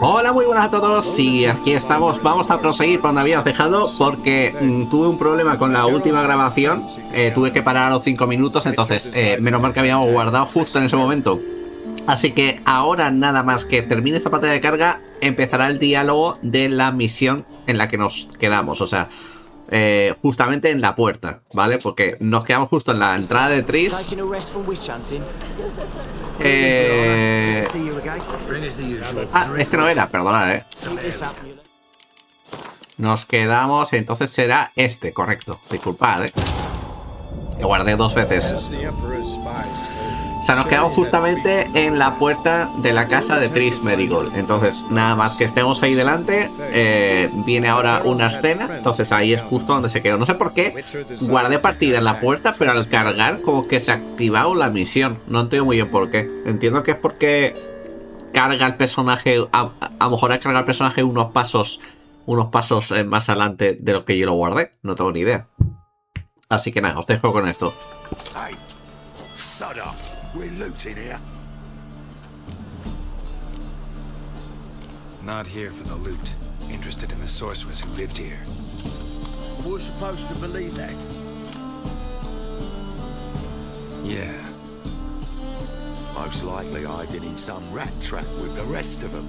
Hola, muy buenas a todos y aquí estamos, vamos a proseguir por donde habíamos dejado porque tuve un problema con la última grabación, tuve que parar a los 5 minutos, entonces menos mal que habíamos guardado justo en ese momento. Así que ahora nada más que termine esta pantalla de carga, empezará el diálogo de la misión en la que nos quedamos, o sea, justamente en la puerta, ¿vale? Porque nos quedamos justo en la entrada de Tris. Este no era, perdonad, Nos quedamos, entonces será este, correcto. Disculpad, que guardé 2 veces. O sea, nos quedamos justamente en la puerta de la casa de Tris Merigold. Entonces, nada más que estemos ahí delante, viene ahora una escena. Entonces ahí es justo donde se quedó. No sé por qué guardé partida en la puerta, pero al cargar como que se ha activado la misión. No entiendo muy bien por qué. Entiendo que es porque carga el personaje, a lo mejor ha cargado el personaje unos pasos más adelante de lo que yo lo guardé. No tengo ni idea. Así que nada, os dejo con esto. We're looting here. Not here for the loot. Interested in the sorceress who lived here. We're supposed to believe that. Yeah. Most likely hiding in some rat trap with the rest of them.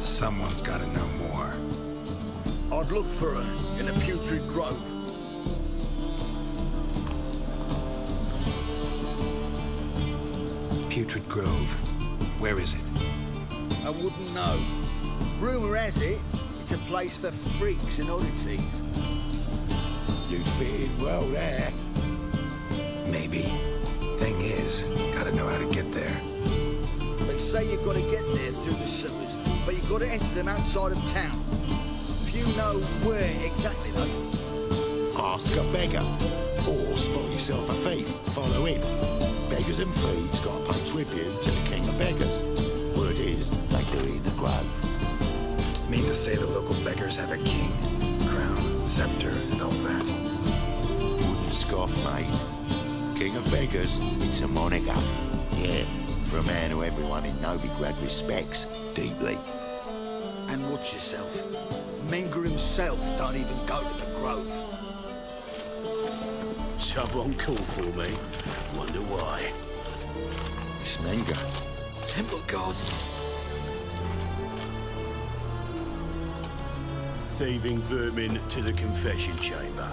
Someone's gotta know more. I'd look for her in a putrid grove. Putrid Grove. Where is it? I wouldn't know. Rumour has it, it's a place for freaks and oddities. You'd fit in well there. Maybe. Thing is, gotta know how to get there. They say you've got to get there through the sewers, but you've got to enter them outside of town. Few know where exactly though. Ask a beggar, or spot yourself a thief, follow in. Beggars and thieves got to pay tribute to the king of beggars. Word is, they do it in the grove. Mean to say the local beggars have a king, crown, scepter, and all that? Wouldn't scoff, mate. King of beggars, it's a moniker. Yeah, for a man who everyone in Novigrad respects deeply. And watch yourself. Menger himself don't even go to the grove. Someone called for me. Wonder why. It's Menger. Temple guard. Thieving vermin to the confession chamber.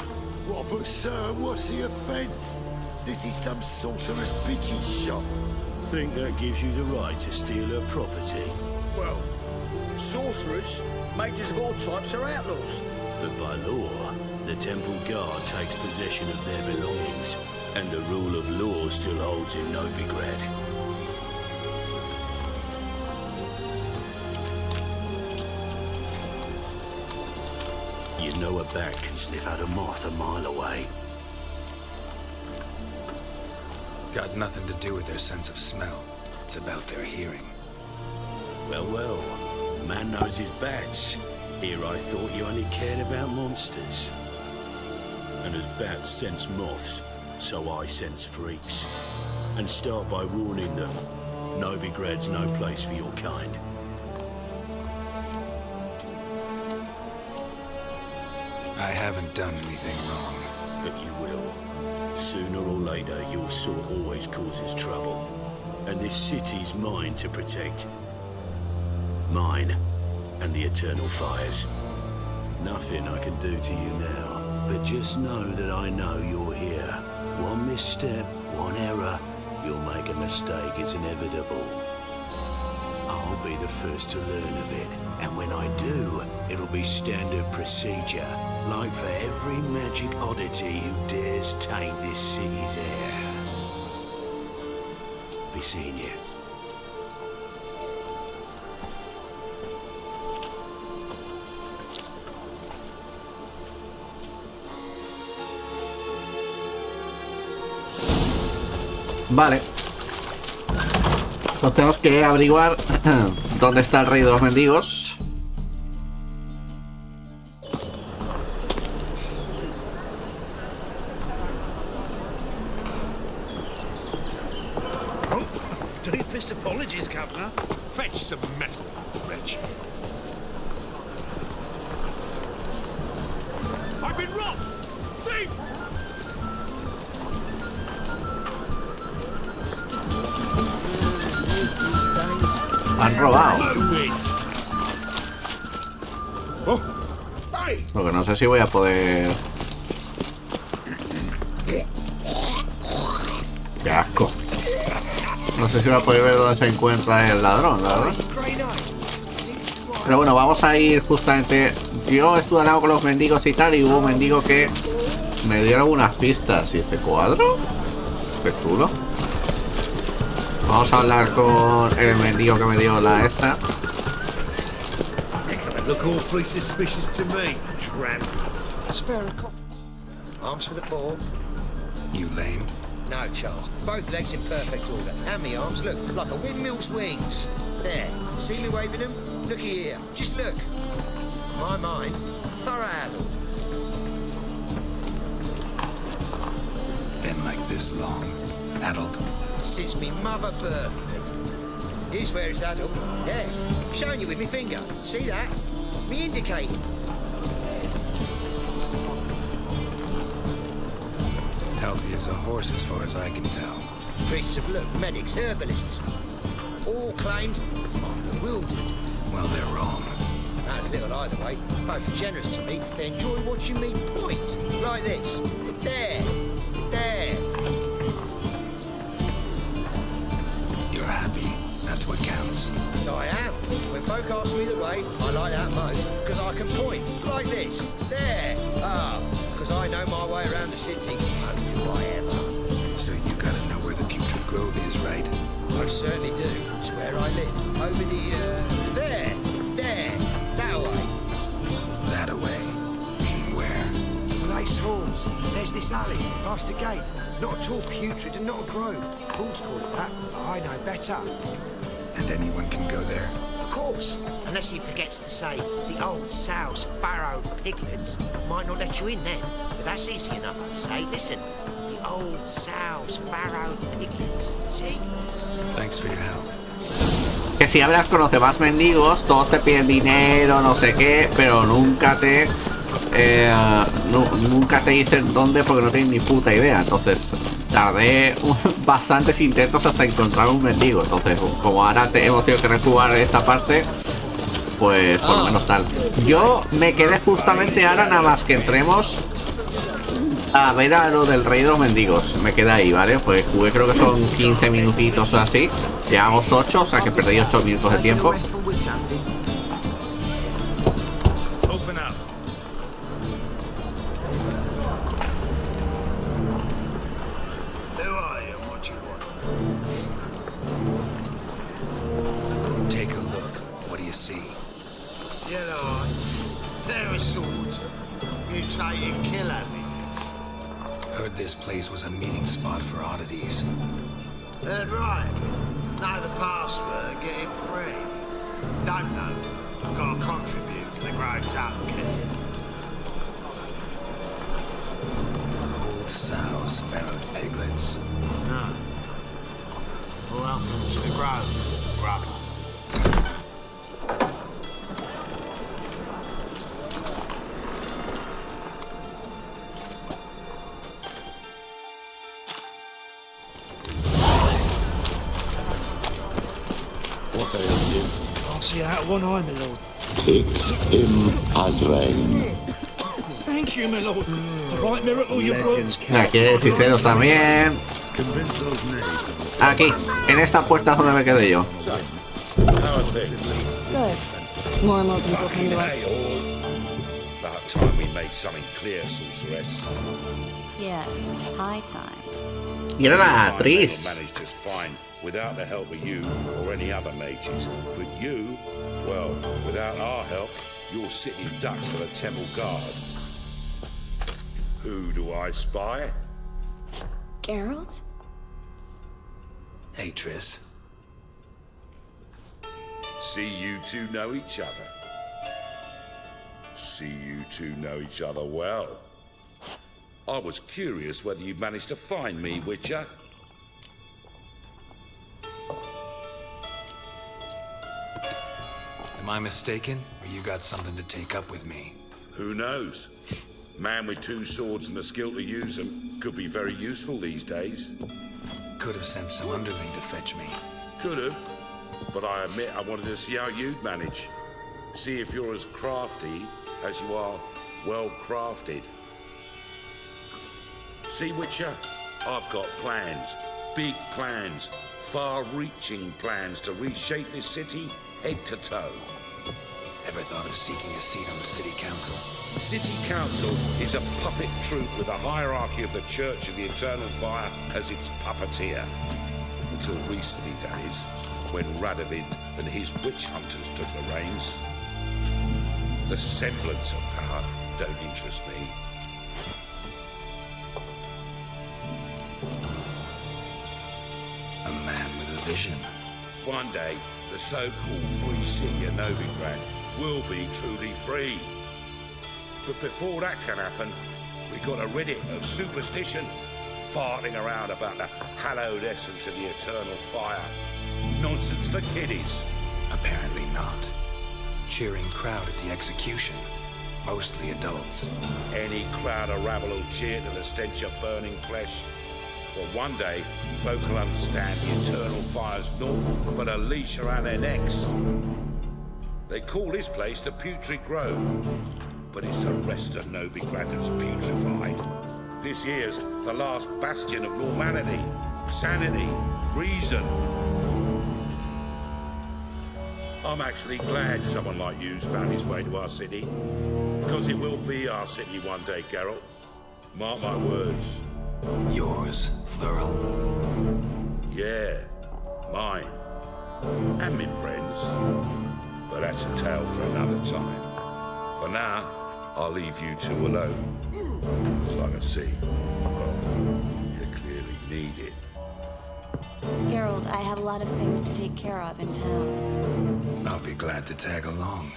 Robert, sir, what's the offence? This is some sorcerer's pity shop. Think that gives you the right to steal her property? Well, sorcerers, mages of all types are outlaws. But by law, the temple guard takes possession of their belongings, and the rule of law still holds in Novigrad. You know a bat can sniff out a moth a mile away. Got nothing to do with their sense of smell. It's about their hearing. Well, well, man knows his bats. Here I thought you only cared about monsters. And as bats sense moths, so I sense freaks. And start by warning them, Novigrad's no place for your kind. I haven't done anything wrong. But you will. Sooner or later, your sort always causes trouble. And this city's mine to protect. Mine and the eternal fires. Nothing I can do to you now, but just know that I know you're here. One misstep, one error, you'll make a mistake, it's inevitable. I'll be the first to learn of it, and when I do, it'll be standard procedure, like for every magic oddity who dares taint this city's air. Be seeing you. Vale. Pues tenemos que averiguar dónde está el rey de los mendigos. Best apologies, Governor. Fetch some metal, wretch. I've been robbed! Thief! Han robado. Move it! Oh, hey! Lo que no sé si voy a poder... Qué asco. No sé si voy a poder ver dónde se encuentra el ladrón, la verdad. Pero bueno, vamos a ir justamente... Yo estuve hablando con los mendigos y tal, y hubo un mendigo que me dieron unas pistas. ¿Y este cuadro? Qué chulo. Vamos a hablar con el mendigo que me dio la esta. Look awfully suspicious to me, tramp. Espero. Arms for the poor. You lame. No chance. Both legs in perfect order. And me arms, look, like a windmill's wings. There. See me waving them? Looky here. Just look. My mind, thorough addled. Been like this long. Addled. Since me mother birthed me. Here's where it's addled. There. Showing you with me finger. See that? Me indicating. Healthy as a horse as far as I can tell. Priests of look, medics, herbalists. All claimed I'm bewildered. Well, they're wrong. That's little either way. Both generous to me. They enjoy watching me point. Like this. There. There. You're happy. That's what counts. I am. When folk ask me the way, I like that most. Because I can point. Like this. There. Ah. Because I know my way around the city. Oh, do I ever. So you gotta know where the Putrid Grove is, right? I certainly do. It's where I live. Over the, there. There. That way. That away. Meaning where? Lace Halls. There's this alley, past the gate. Not at all putrid and not a grove. Fools call it that, but I know better. And anyone can go there? Of course. Unless he forgets to say, the old sow's farrowed piglets might not let you in then. But that's easy enough to say. Listen, the old sow's farrowed piglets. See? Thanks for your help. Que si hablas con los demás mendigos, todos te piden dinero, no sé qué, pero nunca te dicen dónde porque no tienen ni puta idea. Entonces tardé bastantes intentos hasta encontrar un mendigo. Entonces, como ahora hemos tenido que rejugar esta parte, pues por lo menos tal. Yo me quedé justamente ahora, nada más que entremos a ver a lo del rey de los mendigos. Me quedé ahí, ¿vale? Pues jugué, creo que son 15 minutitos o así. Llevamos 8, o sea que perdí 8 minutos de tiempo. Open up. Who are you and what you want? Take a look. What do you see? Yellow eyes. There are swords. Mutated killer leafage. Heard this place was a meeting spot for oddities. That's right. Know the password, get him free. Don't know. I've got to contribute to the Grove's upkeep. Old sows, farrowed piglets. No. Welcome to the Grove, brother. What ails you? I'll see out one eye, my lord. Kicked him as rain. Thank you, my lord. The right miracle you brought. Aquí hay hechiceros también. Aquí, en esta puerta es donde me quedé yo. Good. More and more people come to us. About time we made something clear, sorceress. Yes, high time. Y era la I actriz. managed just fine without the help of you or any other mages. But you, well, without our help, you're sitting ducks for the temple guard. Who do I spy? Geralt? Hey, Triss. See you two know each other. See you two know each other well. I was curious whether you managed to find me, Witcher. Am I mistaken, or you got something to take up with me? Who knows? Man with 2 swords and the skill to use them could be very useful these days. Could have sent some underling to fetch me. Could have, but I admit I wanted to see how you'd manage. See if you're as crafty as you are well crafted. See, Witcher? I've got plans. Big plans. Far-reaching plans to reshape this city head to toe. Ever thought of seeking a seat on the city council? City Council is a puppet troupe with a hierarchy of the Church of the Eternal Fire as its puppeteer. Until recently, that is, when Radovid and his witch hunters took the reins. The semblance of power don't interest me. A man with a vision. One day, the so-called free city of Novigrad will be truly free. But before that can happen, we got to rid it of superstition, farting around about the hallowed essence of the eternal fire. Nonsense for kiddies. Apparently not. Cheering crowd at the execution. Mostly adults. Any crowd of rabble will cheer to the stench of burning flesh. But one day, folk will understand the eternal fire's naught but a leash around their necks. They call this place the Putrid Grove, but it's the rest of Novigrad that's putrefied. This here's the last bastion of normality, sanity, reason. I'm actually glad someone like you's found his way to our city, because it will be our city one day, Geralt. Mark my words. Yours, plural. Yeah, mine. And me friends. But that's a tale for another time. For now, I'll leave you 2 alone. As I can see, well, you clearly need it. Geralt, I have a lot of things to take care of in town. I'll be glad to tag along.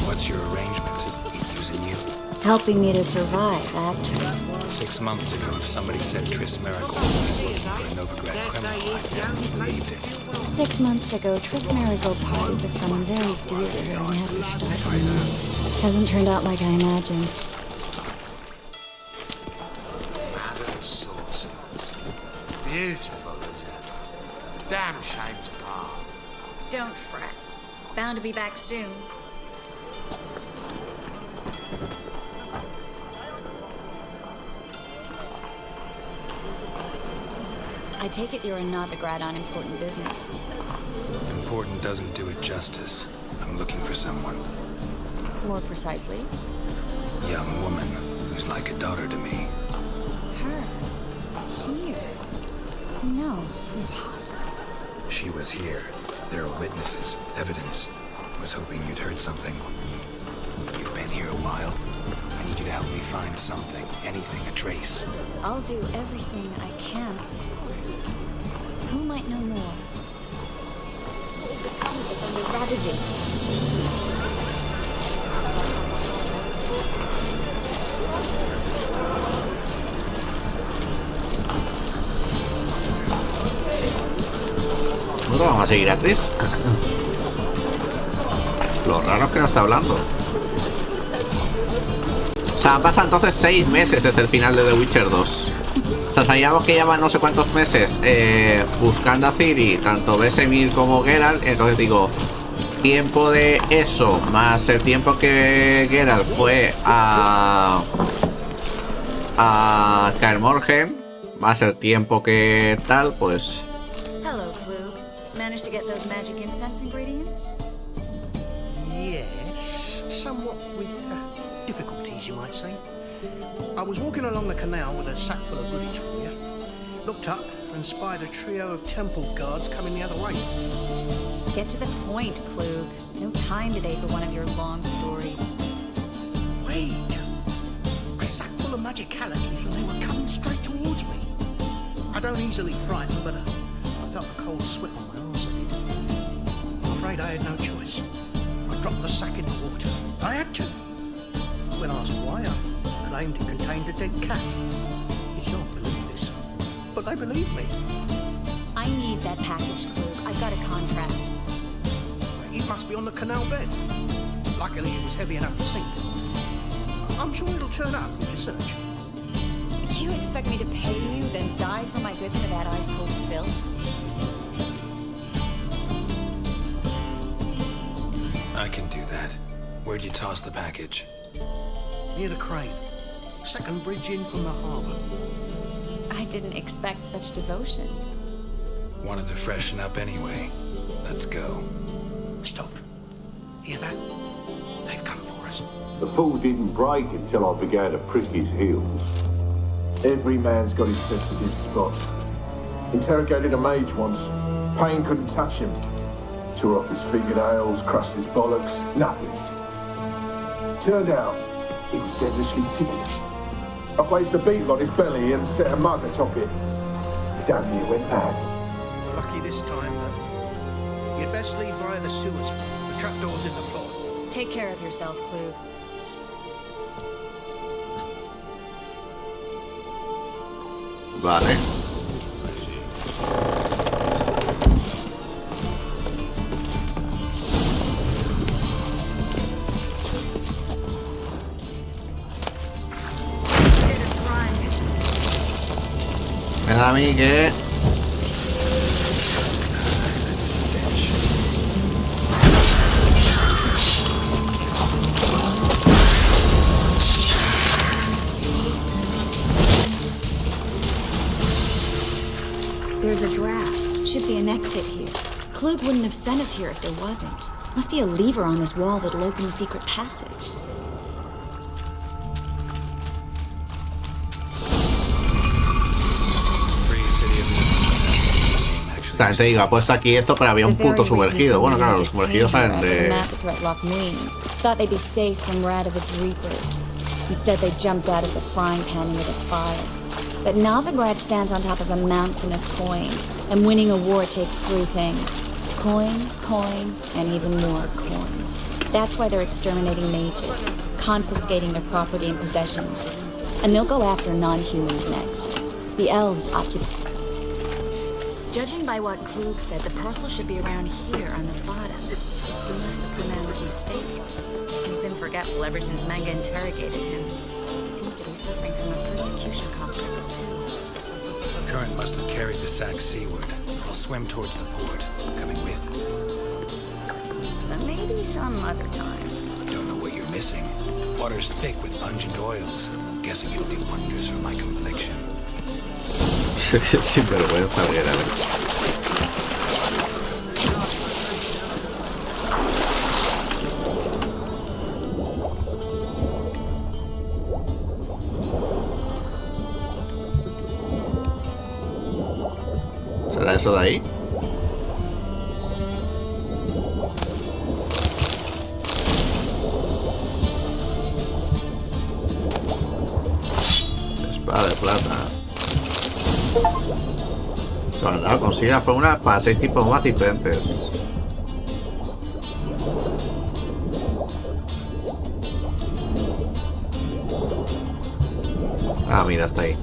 What's your arrangement? He using you? Helping me to survive, Acto. 6 months ago, if somebody said Triss Miracle was looking for a Novigrad criminal, I never believed it. 6 months ago, Triss Marigold partied with someone very dear to her and had to stop. Hasn't turned out like I imagined. Madam Sorceress. Beautiful as ever. Damn shame to part. Don't fret. Bound to be back soon. I take it you're in Novigrad on important business. Important doesn't do it justice. I'm looking for someone. More precisely? Young woman who's like a daughter to me. Her? Here? No, impossible. She was here. There are witnesses, evidence. Was hoping you'd heard something. You've been here a while. I need you to help me find something, anything, a trace. I'll do everything I can, of course. Who might know more? What will become of us under Radovid? ¿Nosotros vamos a seguir a Triss? Lo raro es que no está hablando. O sea, han pasado entonces 6 meses desde el final de The Witcher 2. O sea, sabíamos que llevan no sé cuántos meses buscando a Ciri, tanto Vesemir como Geralt. Entonces digo, tiempo de eso, más el tiempo que Geralt fue a Kaer Morhen, más el tiempo que tal, pues... Hello, Flug. Managed to get those magic incense ingredients? Yes, somewhat with difficulties, you might say. I was walking along the canal with a sack full of goodies for you. Looked up and spied a trio of temple guards coming the other way. Get to the point, Klug. No time today for one of your long stories. Wait! A sack full of magicalities and they were coming straight towards me. I don't easily frighten, but I felt a cold sweat on my arse, I did. I'm afraid I had no choice. I dropped the sack in the water. I had to. When asked why, I claimed it contained a dead cat. You can't believe this, but they believe me. I need that package, Klug. I've got a contract. It must be on the canal bed. Luckily, it was heavy enough to sink. I'm sure it'll turn up if you search. You expect me to pay you, then dive for my goods into that ice-cold filth? I can do that. Where'd you toss the package? Near the crane. Second bridge in from the harbour. I didn't expect such devotion. Wanted to freshen up anyway. Let's go. Stop. Hear that? They've come for us. The fool didn't break until I began to prick his heels. Every man's got his sensitive spots. Interrogated a mage once. Pain couldn't touch him. Tore off his fingernails, crushed his bollocks, nothing. Turned out, he was devilishly ticklish. I placed a beetle on his belly and set a mug atop it. Damn near went mad. We were lucky this time, but you'd best leave via the sewers. The trapdoor's in the floor. Take care of yourself, Klug. Vale. Me da a mí que... There's a draft. Should be an exit here. Klug wouldn't have sent us here if there wasn't. Must be a lever on this wall that'll open a secret passage. También te digo, apuesto aquí esto, pero había un puto sumergido. Bueno, claro, los sumergidos salen de... Thought they'd be safe from Radovid's reapers. Instead, they jumped out of the frying pan into the fire. But Novigrad stands on top of a mountain of coin, and winning a war takes three things. Coin, coin, and even more coin. That's why they're exterminating mages, confiscating their property and possessions. And they'll go after non-humans next. The elves occupy... Judging by what Klug said, the parcel should be around here on the bottom. Unless the Primality stake. He's been forgetful ever since Manga interrogated him. He seems to be suffering from a persecution complex, too. Current must have carried the sack seaward. I'll swim towards the port. Coming with. But maybe some other time. Don't know what you're missing. Water's thick with pungent oils. Guessing it'll do wonders for my complexion. Sin vergüenza, mira. ¿Será eso de ahí? Espada de plata. Cuando consigue la fórmula para 6 tipos más diferentes. Ah, mira, está ahí.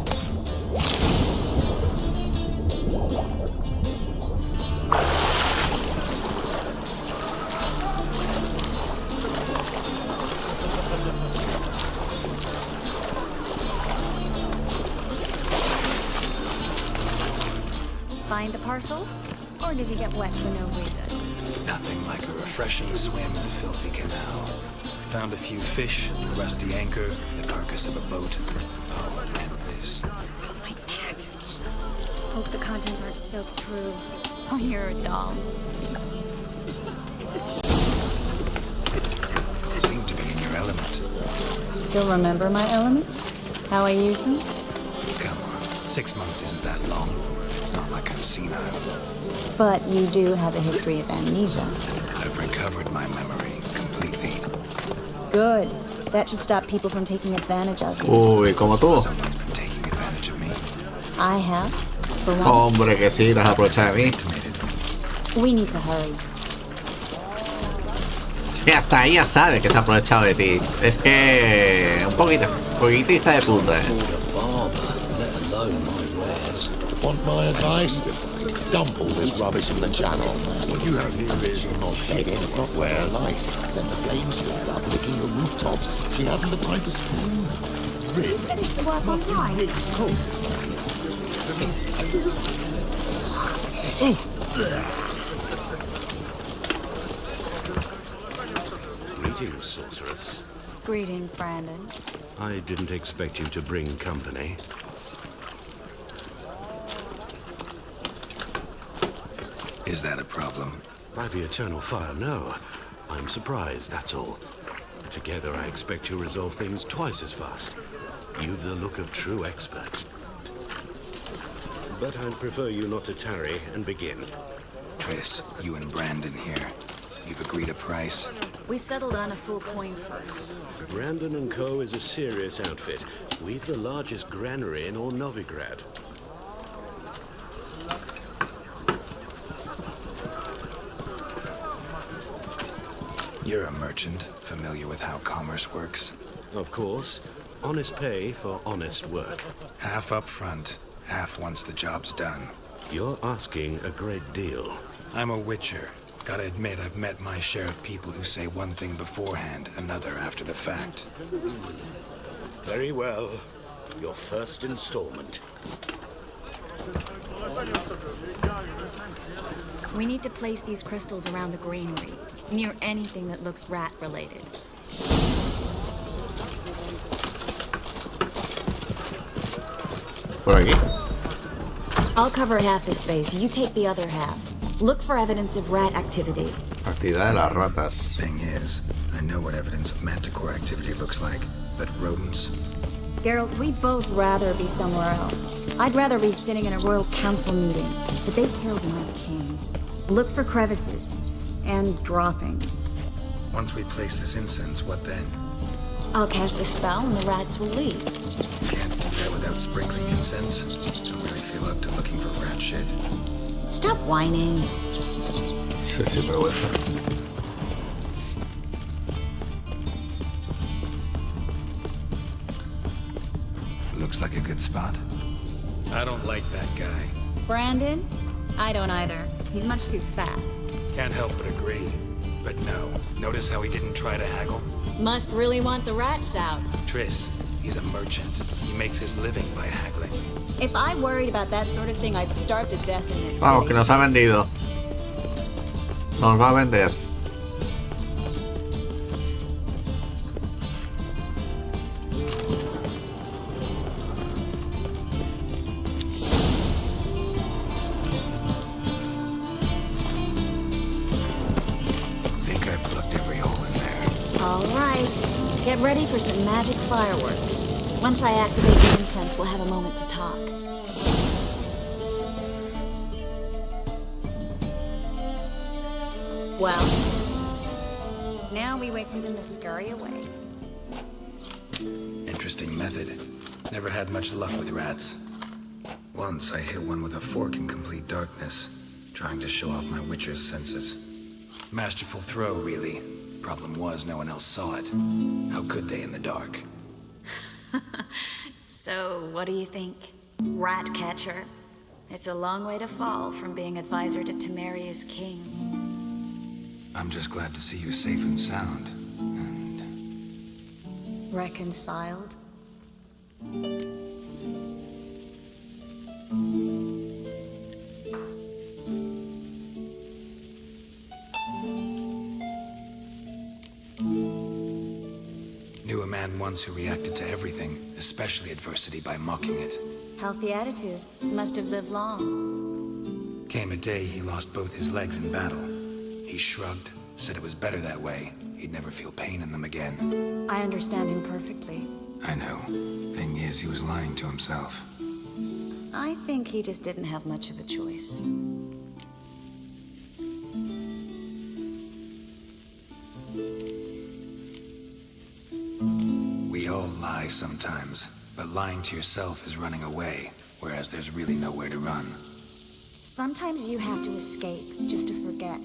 Find the parcel? Or did you get wet for no reason? Nothing like a refreshing swim in a filthy canal. Found a few fish, a rusty anchor, the carcass of a boat. Oh, and this. My package. Hope the contents aren't soaked through. Or you're a doll. Seem to be in your element. Still remember my elements? How I use them? Come on, 6 months isn't that long. It's not like I'm senile. But you do have a history of amnesia. I've recovered my memory completely. Good. That should stop people from taking advantage of you. Uy, como tú. Someone's been taking advantage of me. I have. For one. Hombre, que sí, te has aprovechado de mí. We need to hurry. Es que hasta ella sabe que se ha aprovechado de ti. Es que... un poquito. Poquita hija de puta, Want my advice? Dump all this rubbish in the channel. What you have here is not begging, not where life. Then the flames flare up, licking the rooftops. She hasn't the time to scream. Really? Finish the work on time. Greetings, sorceress. Greetings, Brandon. I didn't expect you to bring company. Is that a problem? By the eternal fire, no. I'm surprised, that's all. Together, I expect you'll resolve things twice as fast. You've the look of true experts. But I'd prefer you not to tarry and begin. Triss, you and Brandon here. You've agreed a price? We settled on a full coin purse. Brandon & Co. is a serious outfit. We've the largest granary in all Novigrad. You're a merchant, familiar with how commerce works? Of course. Honest pay for honest work. Half up front, half once the job's done. You're asking a great deal. I'm a witcher. Gotta admit, I've met my share of people who say one thing beforehand, another after the fact. Very well. Your first installment. We need to place these crystals around the granary, near anything that looks rat-related. Por aquí. I'll cover half the space, you take the other half. Look for evidence of rat activity. Actividad de las ratas. Thing is, I know what evidence of manticore activity looks like, but rodents? Geralt, we'd both rather be somewhere else. I'd rather be sitting in a royal council meeting, but they killed my king. Look for crevices and droppings. Once we place this incense, what then? I'll cast a spell and the rats will leave. Can't do that without sprinkling incense. Don't really feel up to looking for rat shit. Stop whining. Sí, sí, vergüenza. Looks like a good spot. I don't like that guy. Brandon? I don't either. He's much too fat. Can't help but agree. But no, notice how he didn't try to haggle? Must really want the rats out. Triss, he's a merchant. He makes his living by haggling. If I worried about that sort of thing, I'd starve to death in this Vamos, city. que nos ha vendido. Nos va a vender. Think I plugged every hole in there. All right. Get ready for some magic fireworks. Once I activate the incense, we'll have a moment to talk. Well, now we wait for them to scurry away. Interesting method. Never had much luck with rats. Once I hit one with a fork in complete darkness, trying to show off my witcher's senses. Masterful throw, really. Problem was, no one else saw it. How could they in the dark? So, what do you think? Rat catcher? It's a long way to fall from being advisor to Temeria's king. I'm just glad to see you safe and sound. And... Reconciled? Knew a man once who reacted to everything, especially adversity, by mocking it. Healthy attitude. Must have lived long. Came a day he lost both his legs in battle. He shrugged, said it was better that way. He'd never feel pain in them again. I understand him perfectly. I know. Thing is, he was lying to himself. I think he just didn't have much of a choice. We all lie sometimes, but lying to yourself is running away, whereas there's really nowhere to run. Sometimes you have to escape, just to forget.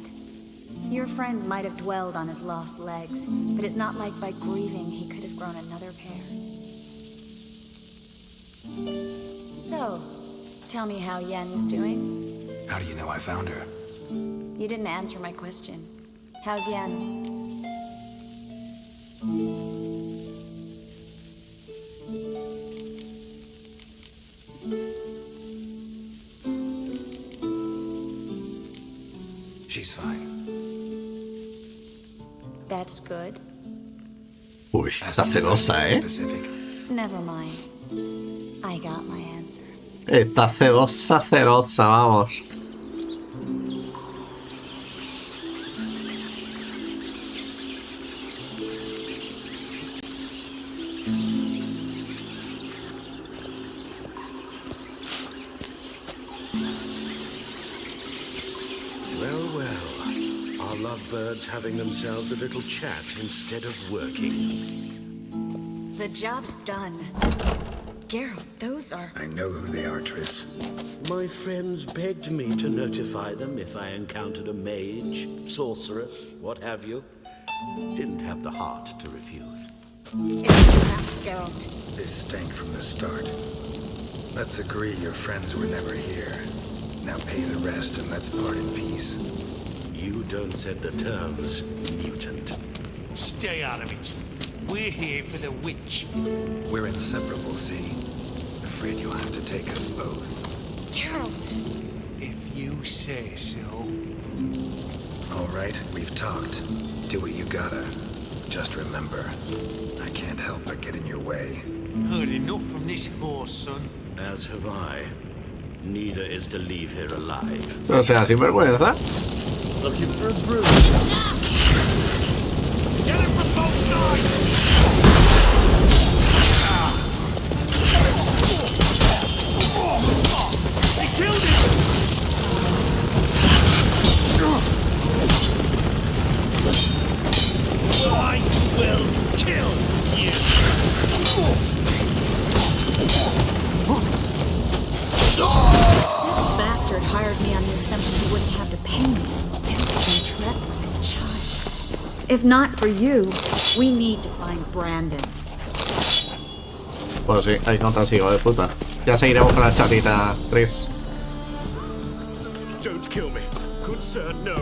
Your friend might have dwelled on his lost legs, but it's not like by grieving he could have grown another pair. So, tell me how Yen's doing. How do you know I found her? You didn't answer my question. How's Yen? She's fine. That's good. Uy, está celosa, Specific. Never mind. I got my answer. Está celosa, celosa, vamos. Lovebirds having themselves a little chat instead of working. The job's done. Geralt, those are... I know who they are, Triss. My friends begged me to notify them if I encountered a mage, sorceress, what have you. Didn't have the heart to refuse. It's a trap, Geralt. This stank from the start. Let's agree your friends were never here. Now pay the rest and let's part in peace. You don't set the terms, mutant. Stay out of it. We're here for the witch. We're inseparable, see? Afraid you'll have to take us both. Geralt! If you say so. All right, we've talked. Do what you gotta. Just remember, I can't help but get in your way. Heard enough from this horse, son. As have I. Neither is to leave here alive. O sea, sinvergüenza. Looking for a broom. Get him from both sides! They killed him! I will kill you! That bastard hired me on the assumption he wouldn't have to pay me. Treat like a child. If not for you, we need to find Brandon. Pues sí, ahí consigo de puta. Ya seguiremos con la chatita, Tris. Don't kill me. Good sir, no.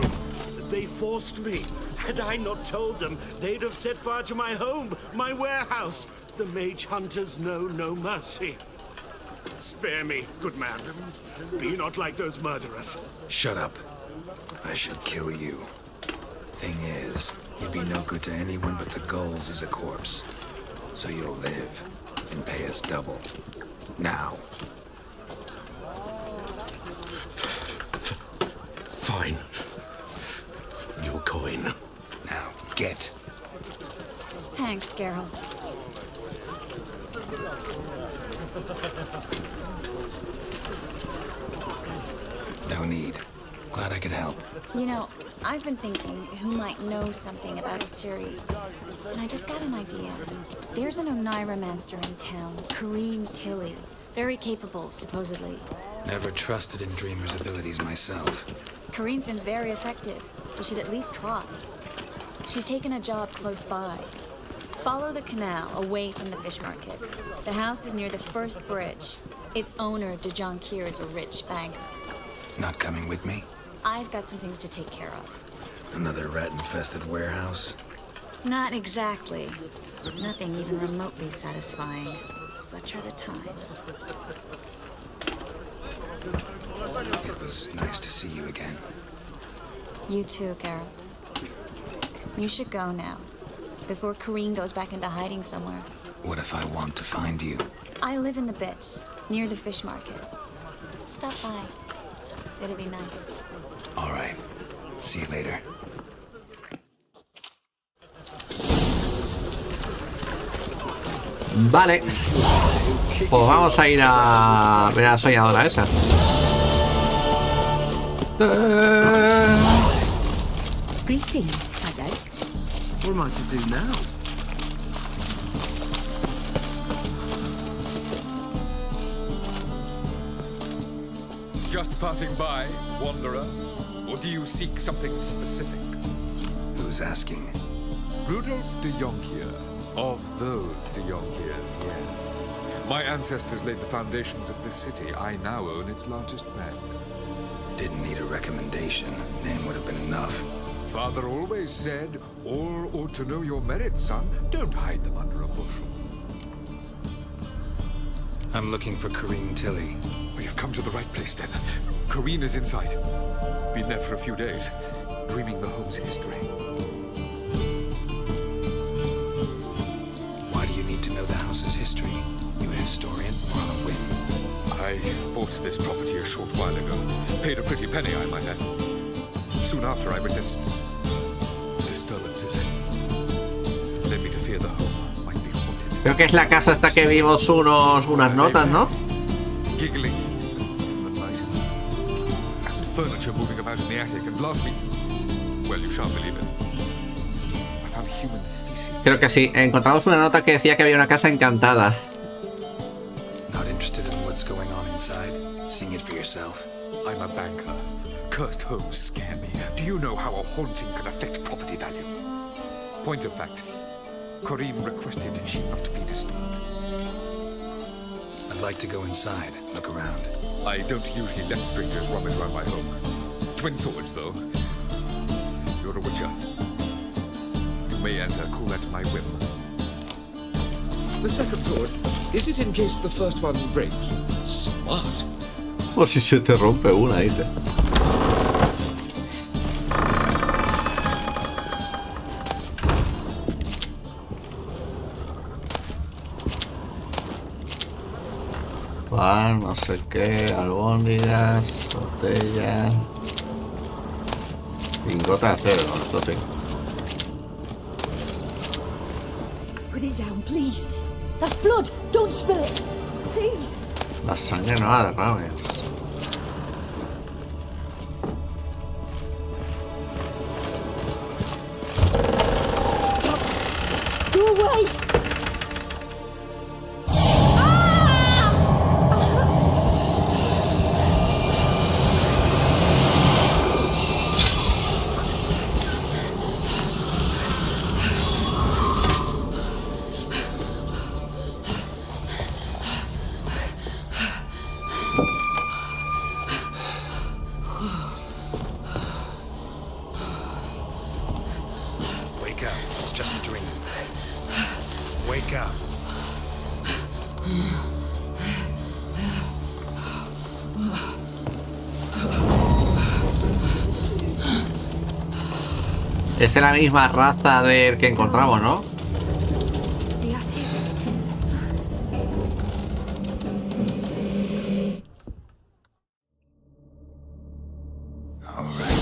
They forced me. Had I not told them, they'd have set fire to my home, my warehouse. The mage hunters know no mercy. Spare me, good man. Be not like those murderers. Shut up. I should kill you. Thing is, you'd be no good to anyone but the Gulls as a corpse. So you'll live and pay us double. Now. Fine. Your coin. Now, get. Thanks, Geralt. No need. Glad I could help. You know, I've been thinking who might know something about Ciri. And I just got an idea. There's an Oneiromancer in town, Corrine Tilly. Very capable, supposedly. Never trusted in Dreamer's abilities myself. Corrine's been very effective. We should at least try. She's taken a job close by. Follow the canal away from the fish market. The house is near the first bridge. Its owner, Dejan Kier, is a rich banker. Not coming with me? I've got some things to take care of. Another rat-infested warehouse? Not exactly. Nothing even remotely satisfying. Such are the times. It was nice to see you again. You too, Geralt. You should go now, before Corrine goes back into hiding somewhere. What if I want to find you? I live in the Bits, near the fish market. Stop by. It'd be nice. All right. See you later. Vale. Pues vamos a ir a ver a la soñadora esa. Greetings, Shadow. What am I to do now? Just passing by, wanderer? Or do you seek something specific? Who's asking? Rudolf de Jonkier, Of those de Jong years, yes. My ancestors laid the foundations of this city. I now own its largest bank. Didn't need a recommendation. Name would have been enough. Father always said, all ought to know your merits, son. Don't hide them under a bushel. I'm looking for Corrine Tilly. Well, you've come to the right place then. Corrine is inside. Been there for a few days, dreaming the home's history. Why do you need to know the house's history? You a historian or on a whim? I bought this property a short while ago. Paid a pretty penny, I might add. Soon after, I witnessed disturbances. Led me to fear the home might be haunted. Creo que es la casa esta que vimos unas notas, ¿no? Giggling at night. And furniture moving about in the attic. And lastly, well, you shan't believe it, I found human feces. Creo que sí. Encontramos una nota que decía que había una casa encantada. Not interested in what's going on inside? Seeing it for yourself. I'm a banker. Cursed homes scare me. Do you know how a haunting can affect property value? Point of fact, Corrine requested she not be disturbed. I'd like to go inside, look around. I don't usually let strangers rummage around my home. Twin swords, though. You're a witcher. You may enter, call at my whim. The second sword, is it in case the first one breaks? Smart. O si se te rompe una, dice. Pan, no sé qué, albóndigas, botella. Lingota de acero, ¿no? Esto sí. Put it down, please. That's blood. Don't spill it. Please. La sangre no la derrames. Stop. Go away. Wake up. It's just a dream. Wake up. Es de la misma raza del que encontramos, ¿no? All right.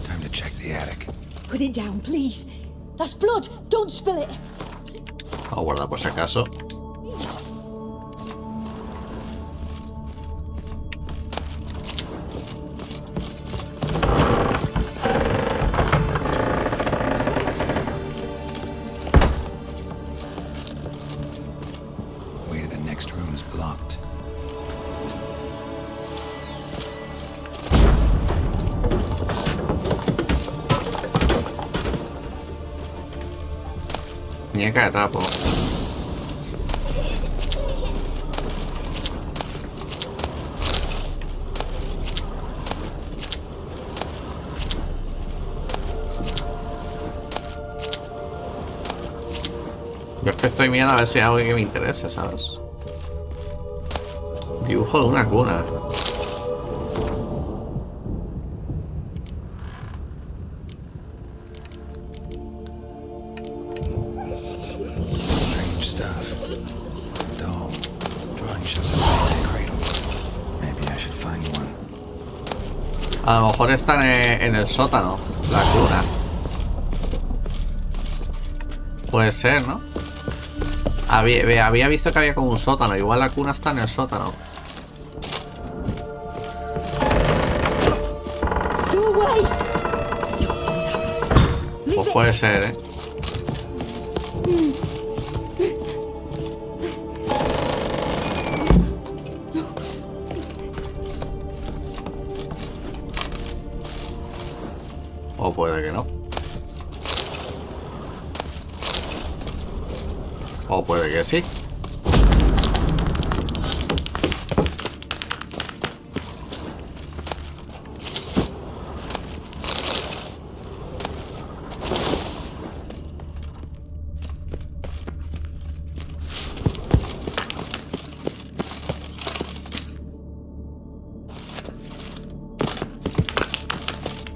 Time to check the attic. Put it down, please. That's blood. Don't spill it. Vamos a guardar por si acaso. Please. Way to the next room is blocked. Muñeca de trapo. Yo es que estoy mirando a ver si hay algo que me interese, ¿sabes? Dibujo de una cuna. Strange stuff. Doll. Drawing shows a baby cradle. Maybe I should find one. A lo mejor están en el sótano, la cuna. Puede ser, ¿no? Había visto que había como un sótano. Igual la cuna está en el sótano. Pues puede ser, ¿eh? O puede que no. O puede que sí.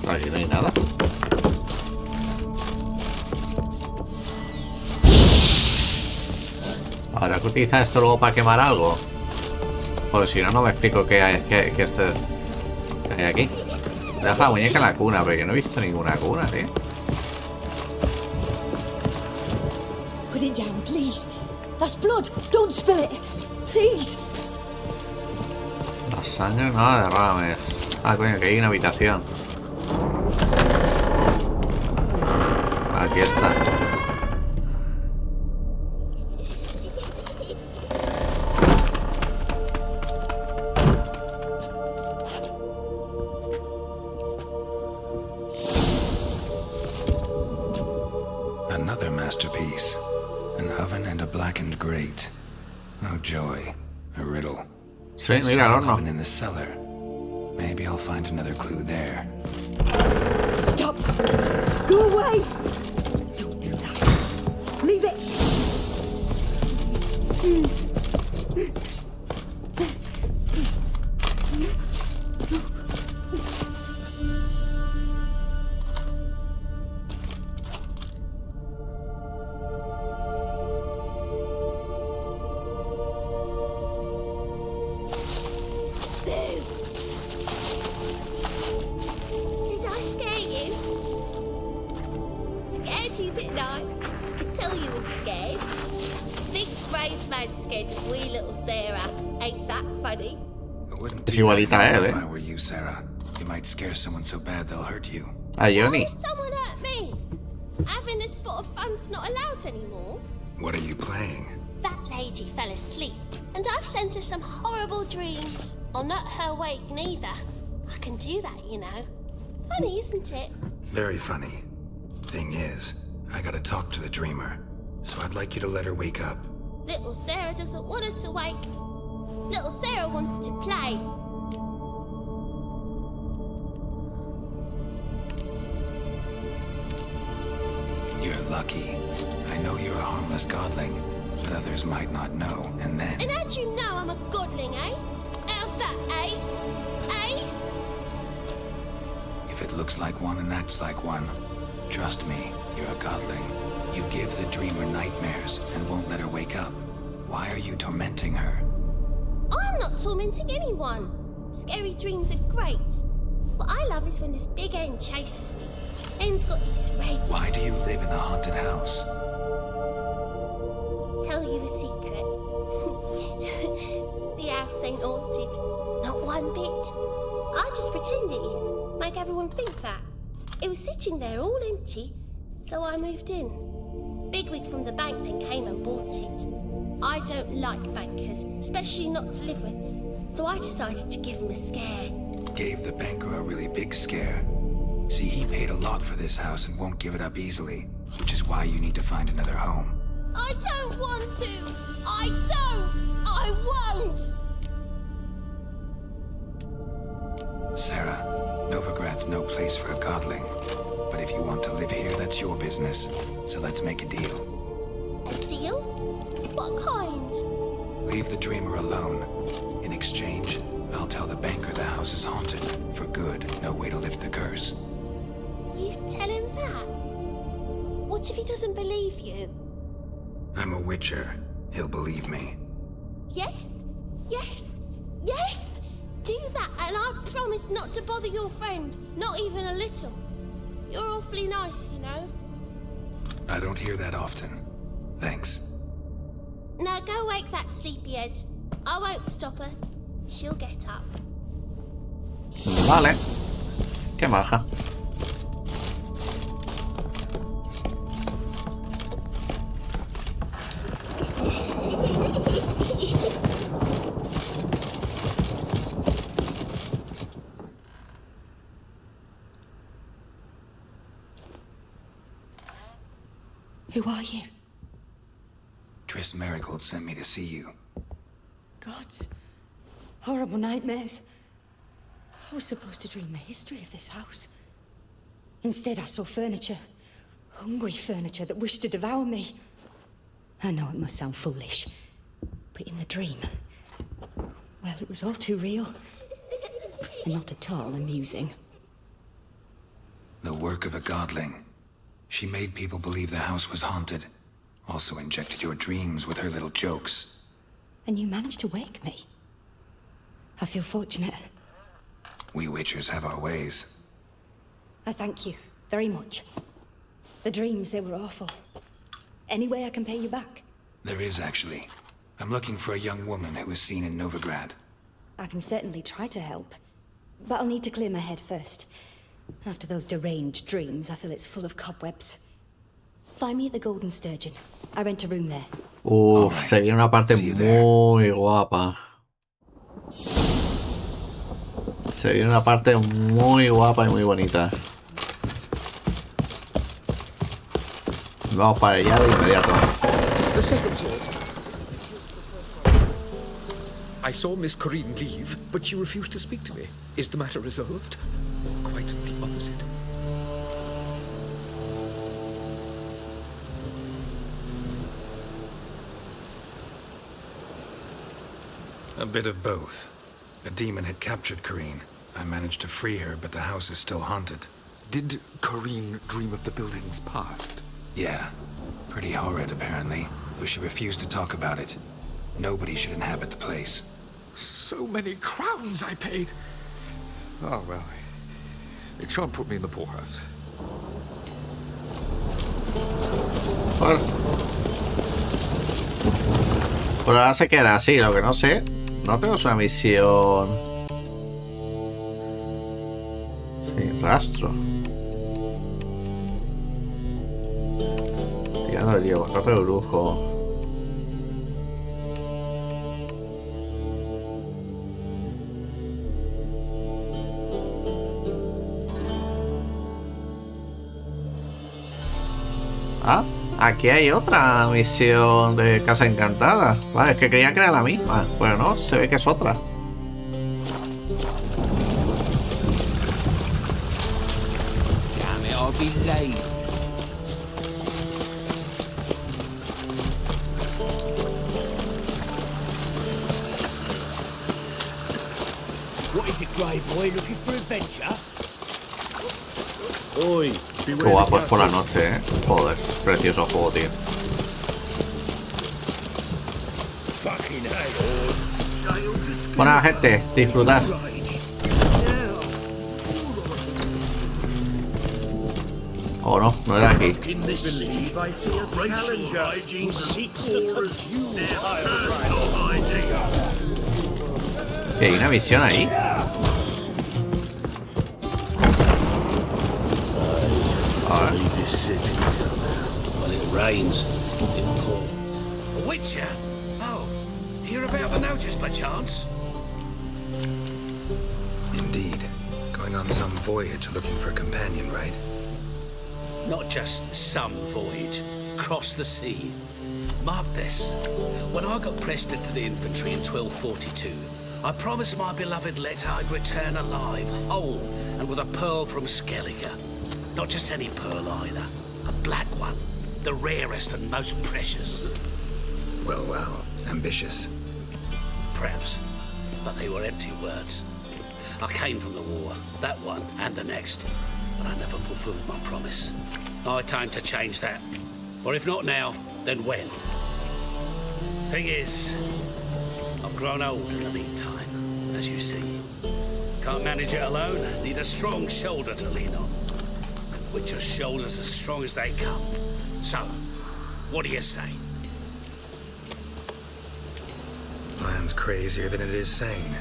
Aquí no hay nada. ¿Habrá que utilizar esto luego para quemar algo? Porque si no, no me explico qué hay, qué hay aquí. Deja la muñeca en la cuna, pero yo no he visto ninguna cuna, tío. Put it down, please. That's blood. Don't spill it. Please. La sangre no la derrames. Ah, coño, que hay una habitación. Aquí está. Another masterpiece. An oven and a blackened grate. Oh joy. A riddle. Sí, mira el horno. Oven in the cellar. Maybe I'll find another clue there. Stop. Go away. Don't do that. Leave it. Did I scare you? Scared you, didn't I? I could tell you were scared. Big brave man scared of wee little Sarah. Ain't that funny? Es igualita a él, If I were you, Sarah, you might scare someone so bad they'll hurt you. A Johnny. Why would someone hurt me? Having a spot of fun's not allowed anymore. What are you playing? That lady fell asleep, and I've sent her some horrible dreams. I'll not her wake neither. I can do that, you know. Funny, isn't it? Very funny. Thing is, I gotta talk to the dreamer, so I'd like you to let her wake up. Little Sarah doesn't want her to wake. Little Sarah wants to play. You're lucky. I know you're a harmless godling, but others might not know, and then... And how'd you know I'm a godling, eh? How's that, eh? Eh? If it looks like one and acts like one, trust me, you're a godling. You give the dreamer nightmares and won't let her wake up. Why are you tormenting her? I'm not tormenting anyone. Scary dreams are great. What I love is when this big hen chases me. Hen's got these red... Why do you live in a haunted house? Tell you a secret. The house ain't haunted. Not one bit. I just pretend it is. Make everyone think that. It was sitting there all empty, so I moved in. Bigwig from the bank then came and bought it. I don't like bankers, especially not to live with, so I decided to give him a scare. Gave the banker a really big scare. See, he paid a lot for this house and won't give it up easily, which is why you need to find another home. I don't want to! I don't! I won't! Sarah, Novigrad's no place for a godling. But if you want to live here, that's your business. So let's make a deal. A deal? What kind? Leave the dreamer alone. In exchange, I'll tell the banker the house is haunted. For good, no way to lift the curse. You tell him that? What if he doesn't believe you? I'm a witcher. He'll believe me. Yes? Yes? Yes! Do that and I promise not to bother your friend. Not even a little. You're awfully nice, you know. I don't hear that often. Thanks. Now go wake that sleepyhead. I won't stop her. She'll get up. Vale. Qué maja. Who are you? Triss Marigold sent me to see you. Gods. Horrible nightmares. I was supposed to dream the history of this house. Instead, I saw furniture. Hungry furniture that wished to devour me. I know it must sound foolish, but in the dream, well, it was all too real. And not at all amusing. The work of a godling. She made people believe the house was haunted. Also injected your dreams with her little jokes. And you managed to wake me. I feel fortunate. We witchers have our ways. I thank you very much. The dreams, they were awful. Any way I can pay you back? There is, actually. I'm looking for a young woman who was seen in Novigrad. I can certainly try to help. But I'll need to clear my head first. After those deranged dreams, I feel it's full of cobwebs. Find me at the Golden Sturgeon. I rent a room there. Uf, se viene una parte muy guapa. Se viene una parte muy guapa y muy bonita. Vamos para allá de inmediato. The second sword. I saw Miss Corinne leave, but she refused to speak to me. Is the matter resolved? Or quite the opposite? A bit of both. A demon had captured Corinne. I managed to free her, but the house is still haunted. Did Corinne dream of the building's past? Yeah. Pretty horrid, apparently, though she refused to talk about it. Nobody should inhabit the place. So many crowns I paid. Oh, well, it shan't put me in the poorhouse. Bueno. Por ahora se queda así, lo que no sé. No tenemos una misión sin rastro. Tirando el lío, contrato de brujo. Ah, aquí hay otra misión de Casa Encantada. Vale, es que creía que era la misma. Pero no, se ve que es otra. What is it, Grey Boy? Looking for adventure? Qué guapo es por la noche, Joder, precioso juego, tío. Buena gente, disfrutar. Oh no, no era aquí. ¿Que hay una misión ahí? Well, it rains. It pours. A witcher? Oh, hear about the notice by chance? Indeed. Going on some voyage looking for a companion, right? Not just some voyage. Cross the sea. Mark this. When I got pressed into the infantry in 1242, I promised my beloved Let I'd return alive, whole, and with a pearl from Skellige. Not just any pearl either. A black one. The rarest and most precious. Well, well. Ambitious. Perhaps. But they were empty words. I came from the war. That one and the next. But I never fulfilled my promise. High time to change that. For if not now, then when? Thing is, I've grown old in the meantime, as you see. Can't manage it alone. Need a strong shoulder to lean on. Witcher's shoulders as strong as they come. So, what do you say? Plan's crazier than it is sane,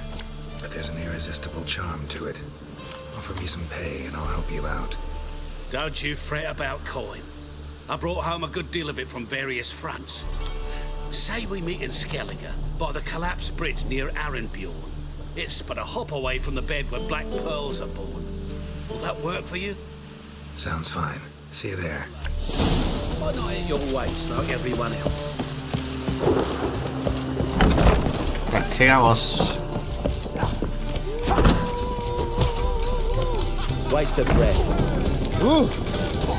but there's an irresistible charm to it. Offer me some pay and I'll help you out. Don't you fret about coin. I brought home a good deal of it from various fronts. Say we meet in Skellige, by the collapsed bridge near Arenbjorn. It's but a hop away from the bed where black pearls are born. Will that work for you? Sounds fine. See you there. Why not hit your waist like everyone else? Sigamos. Waste of breath.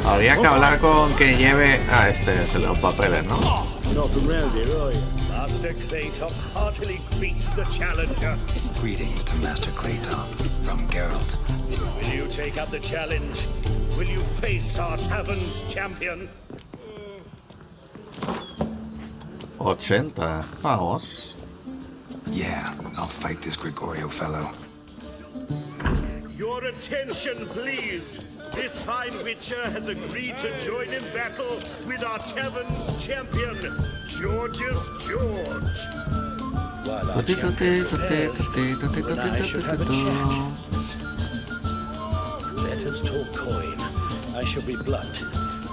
Habría que hablar con quien lleve. Ah, este es los papeles, ¿no? Not from round here, are you? Master Claytop heartily greets the challenger. Greetings to Master Claytop from Geralt. Will you take up the challenge? Will you face our tavern's champion? 80. Vamos. Yeah, I'll fight this Gregorio fellow. Your attention, please. This fine witcher has agreed to join in battle with our tavern's champion, George's George. While our champion prepares, you and I should have a chat. Let us talk coin. I shall be blunt.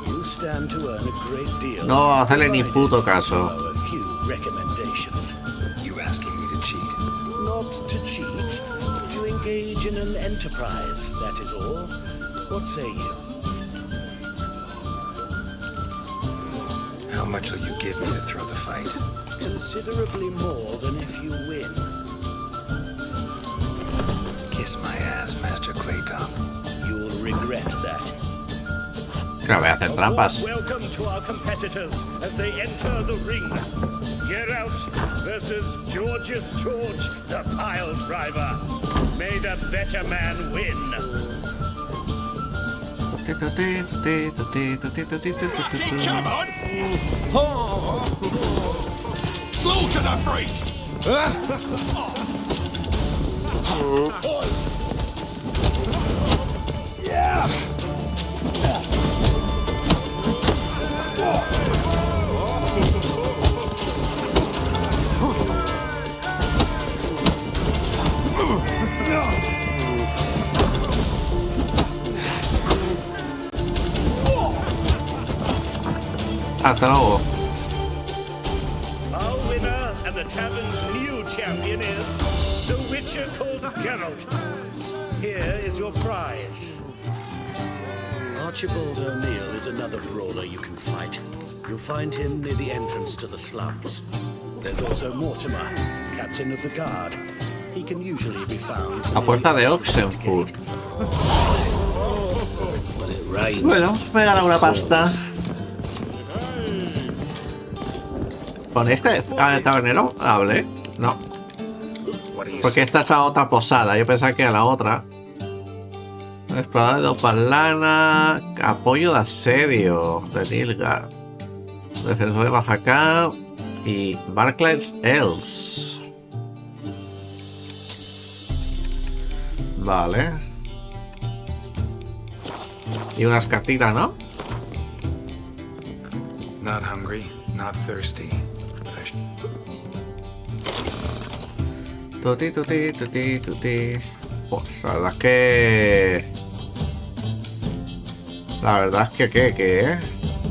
You stand to earn a great deal. No hacerle ni puto caso. A few recommendations. You asking me to cheat? Not to cheat, but to engage in an enterprise, that is all. What say you? How much will you give me to throw the fight? Considerably more than if you win. Kiss my ass, Master Claytop. You'll regret that. Creo que voy a hacer trampas. Welcome to our competitors as they enter the ring. Geralt versus George's George, the pile driver. May the better man win. Slaughter the freak! Yeah. Hasta luego. Our winner and the tavern's new champion is the Witcher called Geralt. Here is your prize. Archibald O'Neill is another brawler you can fight. You'll find him near the entrance to the slums. There's also Mortimer, captain of the guard. He can usually be found. A puerta de Oxenford. Bueno, me he ganado una pasta. ¿Con este tabernero hablé? No. Porque esta es a otra posada. Yo pensaba que era la otra. Explorador de Dopalana. Apoyo de asedio de Nilgard. Defensor de Bajacá. Y Barclays Els. Vale. Y unas cartitas, ¿no? Not hungry, not thirsty. Tuti, tuti, tuti, tuti. Pues la verdad es que... La verdad es que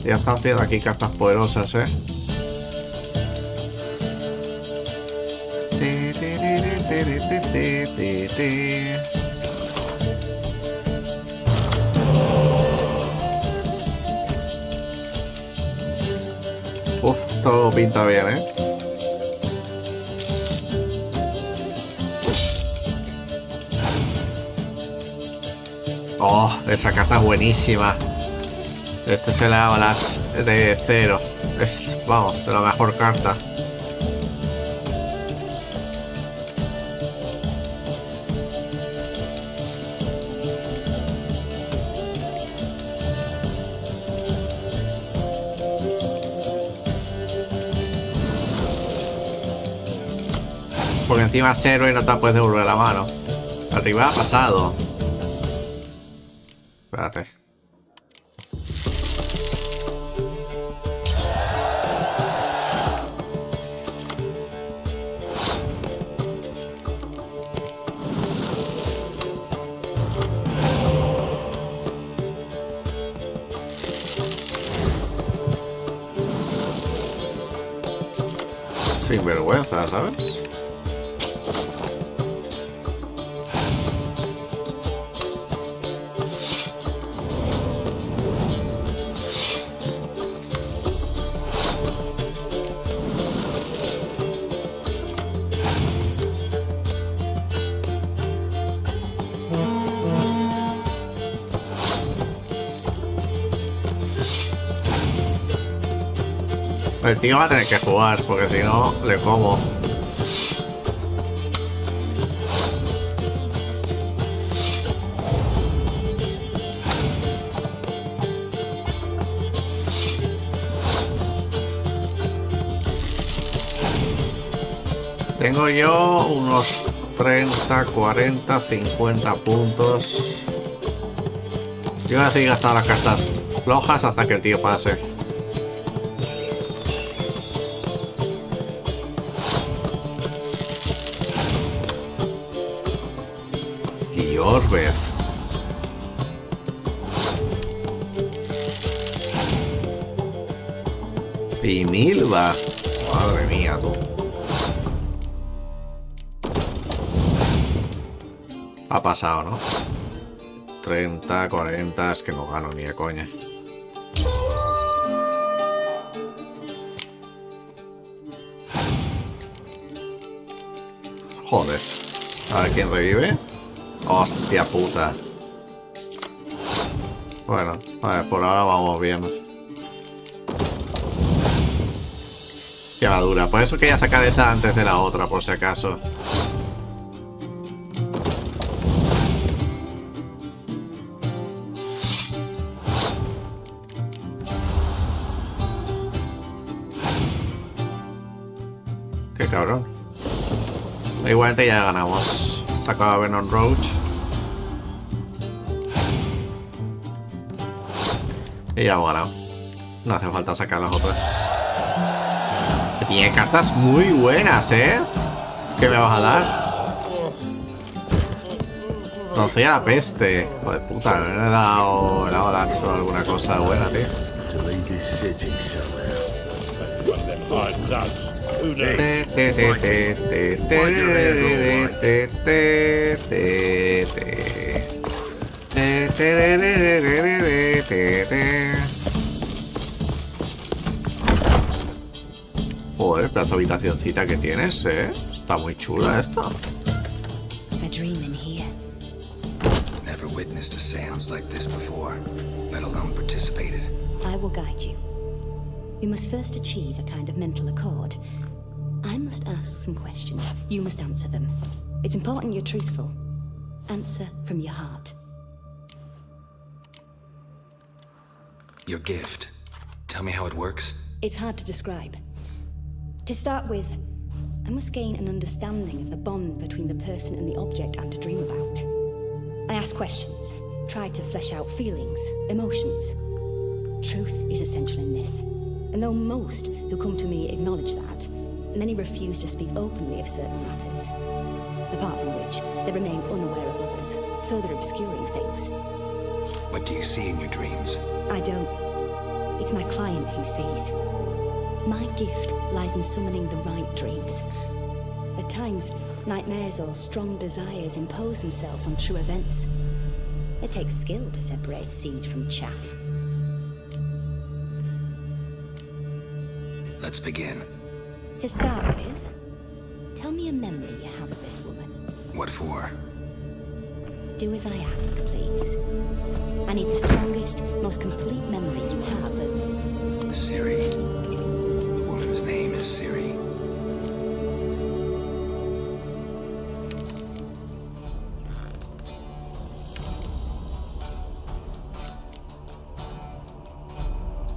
ya están haciendo aquí cartas poderosas, Uf, todo pinta bien, Oh, esa carta es buenísima. Este se le da las de 0. Es, vamos, la mejor carta. Porque encima es 0 y no te puedes devolver la mano. Arriba ha pasado. Espérate. Sin vergüenza, ¿sabes? El tío va a tener que jugar, porque si no, le como. Tengo yo unos 30, 40, 50 puntos. Yo voy a seguir gastando las cartas flojas hasta que el tío pase. Y Orbez. Y Milva. Madre mía, tú. Ha pasado, ¿no? 30, 40, es que no gano ni de coña. Joder. A ver quién revive. Hostia puta. Bueno, a ver, por ahora vamos bien. Qué madura. Por eso quería sacar esa antes de la otra, por si acaso. Qué cabrón. Igualmente ya ganamos. Sacaba a Venom Roach. Y ya hemos ganado. No hace falta sacar las otras. Tiene cartas muy buenas, ¿eh? ¿Qué me vas a dar? Doncella la peste. Joder, puta, me he dado el avalanche o alguna cosa buena, tío. Joder, pedazo de habitacioncita que tienes, ¿eh? Está muy chula esta. A dream in here. Never witnessed a seance like this before, let alone participated. I will guide you. You must first achieve a kind of mental accord. I must ask some questions. You must answer them. It's important you're truthful. Answer from your heart. Your gift. Tell me how it works. It's hard to describe. To start with, I must gain an understanding of the bond between the person and the object I'm to dream about. I ask questions, try to flesh out feelings, emotions. Truth is essential in this, and though most who come to me acknowledge that, many refuse to speak openly of certain matters. Apart from which, they remain unaware of others, further obscuring things. What do you see in your dreams? I don't. It's my client who sees. My gift lies in summoning the right dreams. At times, nightmares or strong desires impose themselves on true events. It takes skill to separate seed from chaff. Let's begin. To start with, tell me a memory you have of this woman. What for? Do as I ask, please. I need the strongest, most complete memory you have of... Siri. The woman's name is Siri.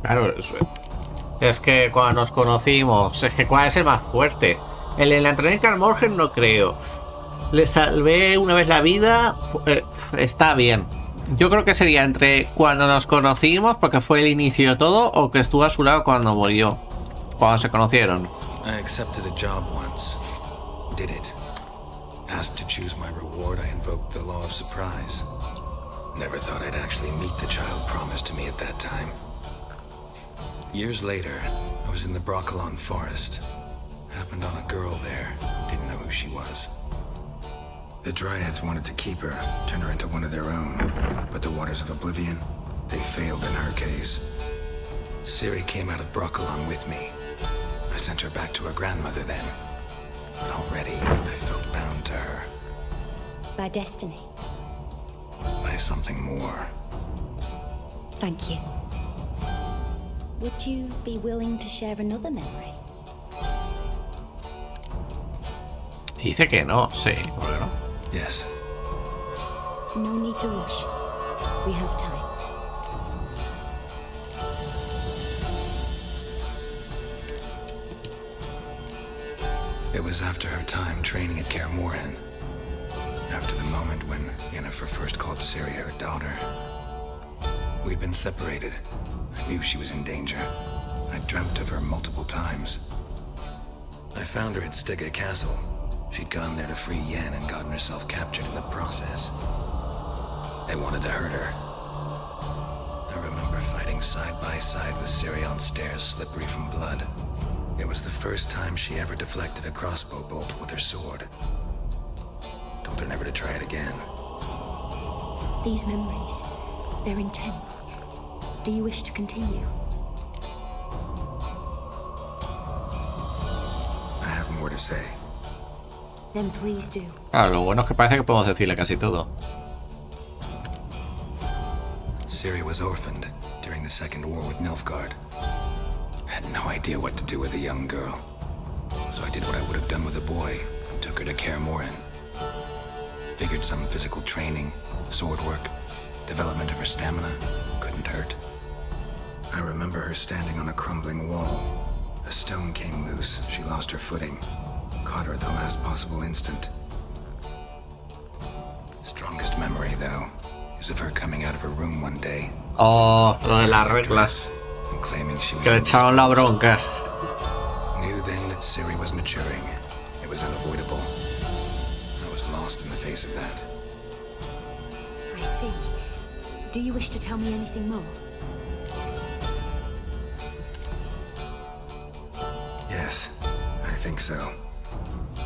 Claro, es que cuando nos conocimos, es que ¿cuál es el más fuerte? El de la Antonica Morgen no creo. Le salvé una vez la vida, está bien. Yo creo que sería entre cuando nos conocimos, porque fue el inicio de todo, o que estuvo a su lado cuando murió, cuando se conocieron. I accepted a job once. Did it. Asked to choose my reward, I invoked the law of surprise. Never thought I'd actually meet the child promised to me at that time. Years later, I was in the Broccolon forest. Happened on a girl there. Didn't know who she was. The Dryads wanted to keep her, turn her into one of their own. But the Waters of Oblivion, they failed in her case. Ciri came out of Broccolon with me. I sent her back to her grandmother then. But already, I felt bound to her. By destiny. By something more. Thank you. Would you be willing to share another memory? Dice que no, sí, ¿por qué no? Yes. No need to rush. We have time. It was after her time training at Kaer Morhen. After the moment when Yennefer first called Ciri her daughter. We'd been separated. I knew she was in danger. I dreamt of her multiple times. I found her at Stege Castle. She'd gone there to free Yen and gotten herself captured in the process. They wanted to hurt her. I remember fighting side by side with Ciri on stairs slippery from blood. It was the first time she ever deflected a crossbow bolt with her sword. Told her never to try it again. These memories, they're intense. Do you wish to continue? I have more to say. Then please do. Claro, lo bueno es que parece que podemos decirle casi todo. Ciri was orphaned during the Second War with Nilfgaard. Had no idea what to do with a young girl. So I did what I would have done with a boy and took her to Kaer Morhen. Figured some physical training, sword work, development of her stamina couldn't hurt. I remember her standing on a crumbling wall. A stone came loose, she lost her footing. Caught her at the last possible instant. Strongest memory, though, is of her coming out of her room one day. Oh, lo de las reglas. And claiming she was Que le echaron la bronca. Knew then that Ciri was maturing. It was unavoidable. I was lost in the face of that. I see. Do you wish to tell me anything more? Yes, I think so.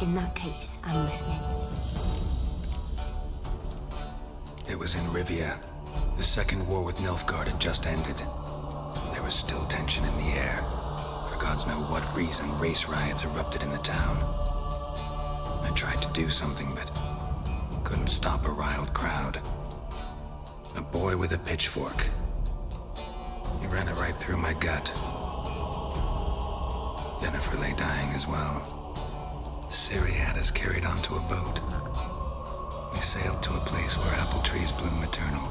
In that case, I'm listening. It was in Rivia. The Second War with Nilfgaard had just ended. There was still tension in the air. For gods know what reason, race riots erupted in the town. I tried to do something, but couldn't stop a riled crowd. A boy with a pitchfork. He ran it right through my gut. Yennefer lay dying as well. Ciri had us carried onto a boat. We sailed to a place where apple trees bloom eternal.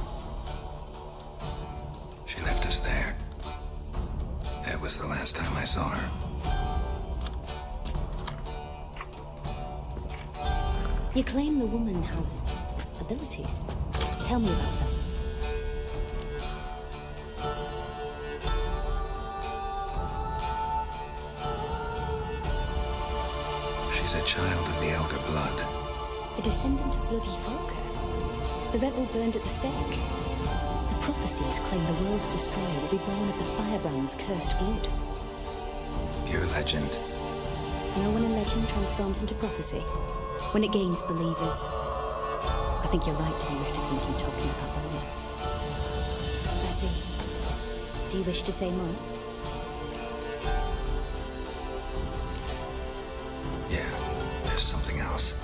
She left us there. That was the last time I saw her. You claim the woman has abilities. Tell me about them. She's a child of the Elder Blood. A descendant of bloody Volker. The rebel burned at the stake. The prophecies claim the world's destroyer will be born of the firebrand's cursed blood. Pure legend. You know when a legend transforms into prophecy? When it gains believers. I think you're right to be reticent in talking about the woman. I see. Do you wish to say more? Yeah, there's something else.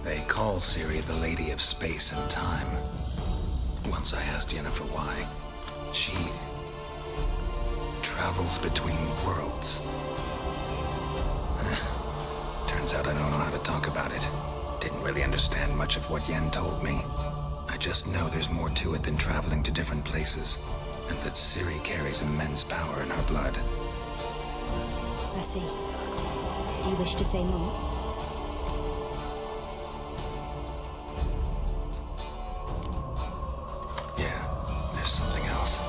They call Ciri the Lady of Space and Time. Once I asked Yennefer why. She travels between worlds. Turns out I don't know how to talk about it. Didn't really understand much of what Yen told me. I just know there's more to it than traveling to different places, and that Ciri carries immense power in her blood. I see. Do you wish to say more? Yeah, there's something else.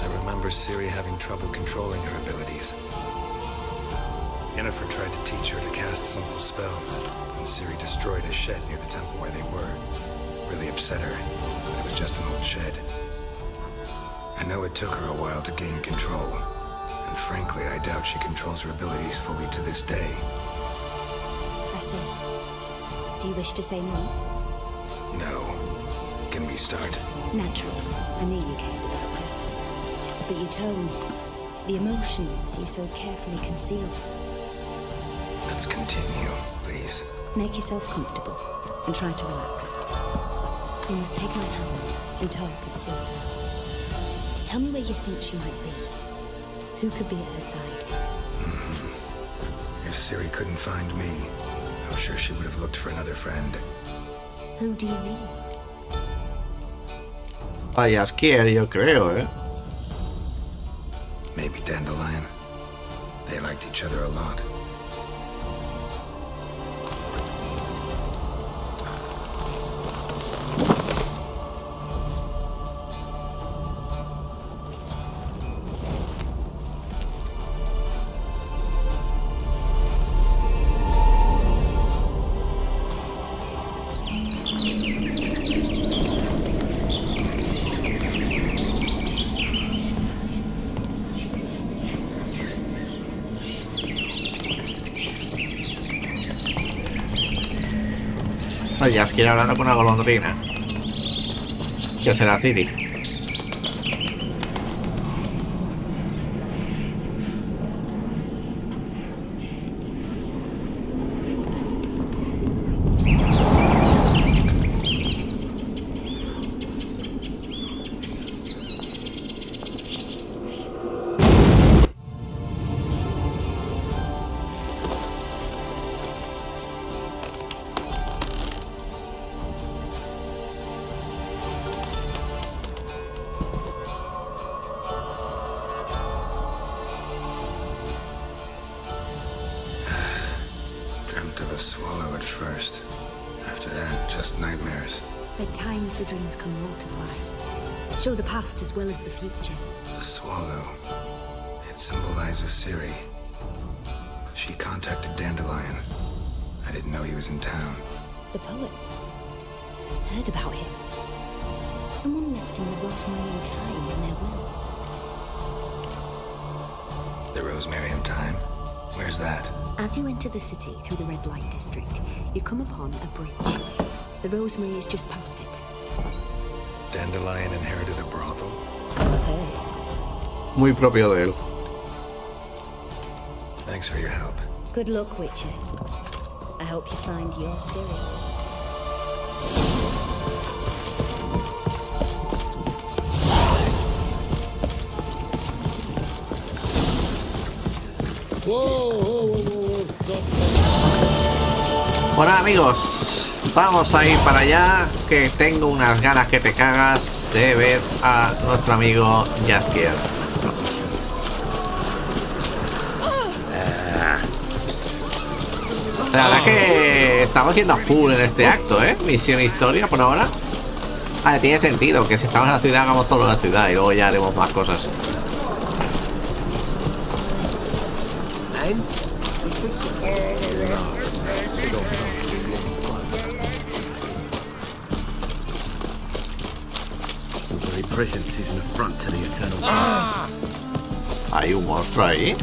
I remember Ciri having trouble controlling her abilities. Yennefer tried to teach her to cast simple spells, and Ciri destroyed a shed near the temple where they were. Really upset her, but it was just an old shed. I know it took her a while to gain control, and frankly, I doubt she controls her abilities fully to this day. I see. Do you wish to say more? No. Can we start? Naturally. I knew you cared about me. But your tone, the emotions you so carefully conceal. Let's continue, please. Make yourself comfortable and try to relax. We must take my hand and talk of Siri. Tell me where you think she might be. Who could be at her side? If Siri couldn't find me, I'm sure she would have looked for another friend. Who do you mean? A Jaskier, yo creo, Maybe Dandelion. They liked each other a lot. Ya es que ir hablando con una golondrina. ¿Qué será, Ciri? Of a swallow at first. After that, just nightmares. At times the dreams can multiply. Show the past as well as the future. The swallow. It symbolizes Siri. She contacted Dandelion. I didn't know he was in town. The poet. Heard about him. Someone left him the rosemary and thyme in their will. The rosemary and thyme? Where's that? As you enter the city through the red light district, you come upon a bridge. The rosemary is just past it. Dandelion inherited a brothel? So I've heard. Muy propio de él. Thanks for your help. Good luck, Witcher. I hope you find your Siri. Bueno, amigos, vamos a ir para allá, que tengo unas ganas que te cagas de ver a nuestro amigo Jaskier. La verdad es que estamos yendo a full en este acto, misión historia por ahora. Vale, tiene sentido que si estamos en la ciudad hagamos todo en la ciudad y luego ya haremos más cosas. Presence is an affront to the eternal. Hay un monstruo ahí.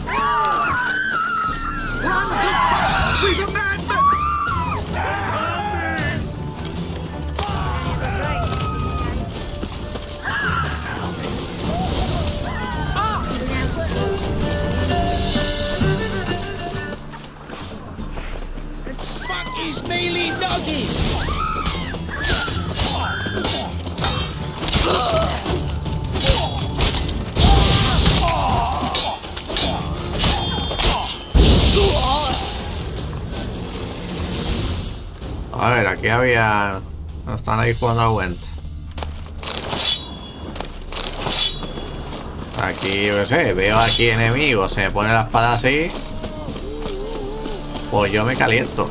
Fuck is mealy doggy? A ver, aquí había... Están ahí jugando a Went. Aquí, yo qué sé, veo aquí enemigos, se me pone la espada así. Pues yo me caliento.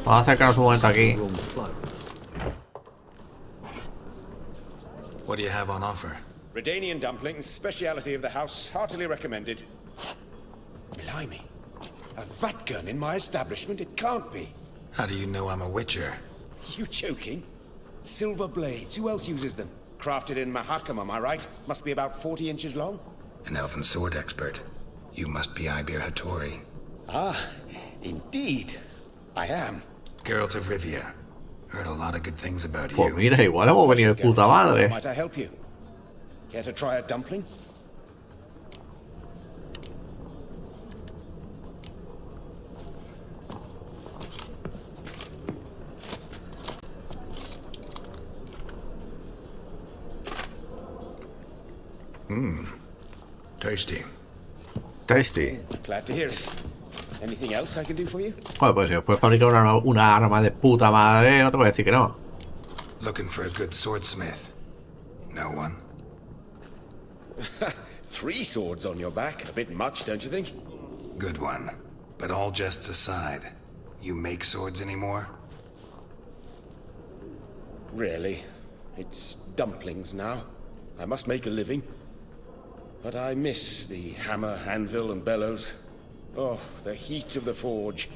Vamos a acercarnos un momento aquí. What do you have on offer? Redanian dumplings, speciality of the house, heartily recommended. Blimey. A vat gun in my establishment? It can't be. How do you know I'm a witcher? You joking? Silver blades, who else uses them? Crafted in Mahakam, am I right? Must be about 40 inches long? An elven sword expert. You must be Ibir Hattori. Ah, indeed. I am. Geralt of Rivia. Heard a lot of good things about you. Pues mira, igual hemos venido de puta madre. Might I help you? Care to try a dumpling? Tasty. Tasty. Glad to hear it. Anything else I can do for you? Bueno, pues si os puedes fabricar una arma de puta madre, no te voy a decir que no. Looking for a good swordsmith. No one? 3 swords on your back. A bit much, don't you think? Good one. But all jests aside, you make swords anymore? Really? It's dumplings now. I must make a living. But I miss the hammer, anvil, and bellows. Oh, the heat of the forge.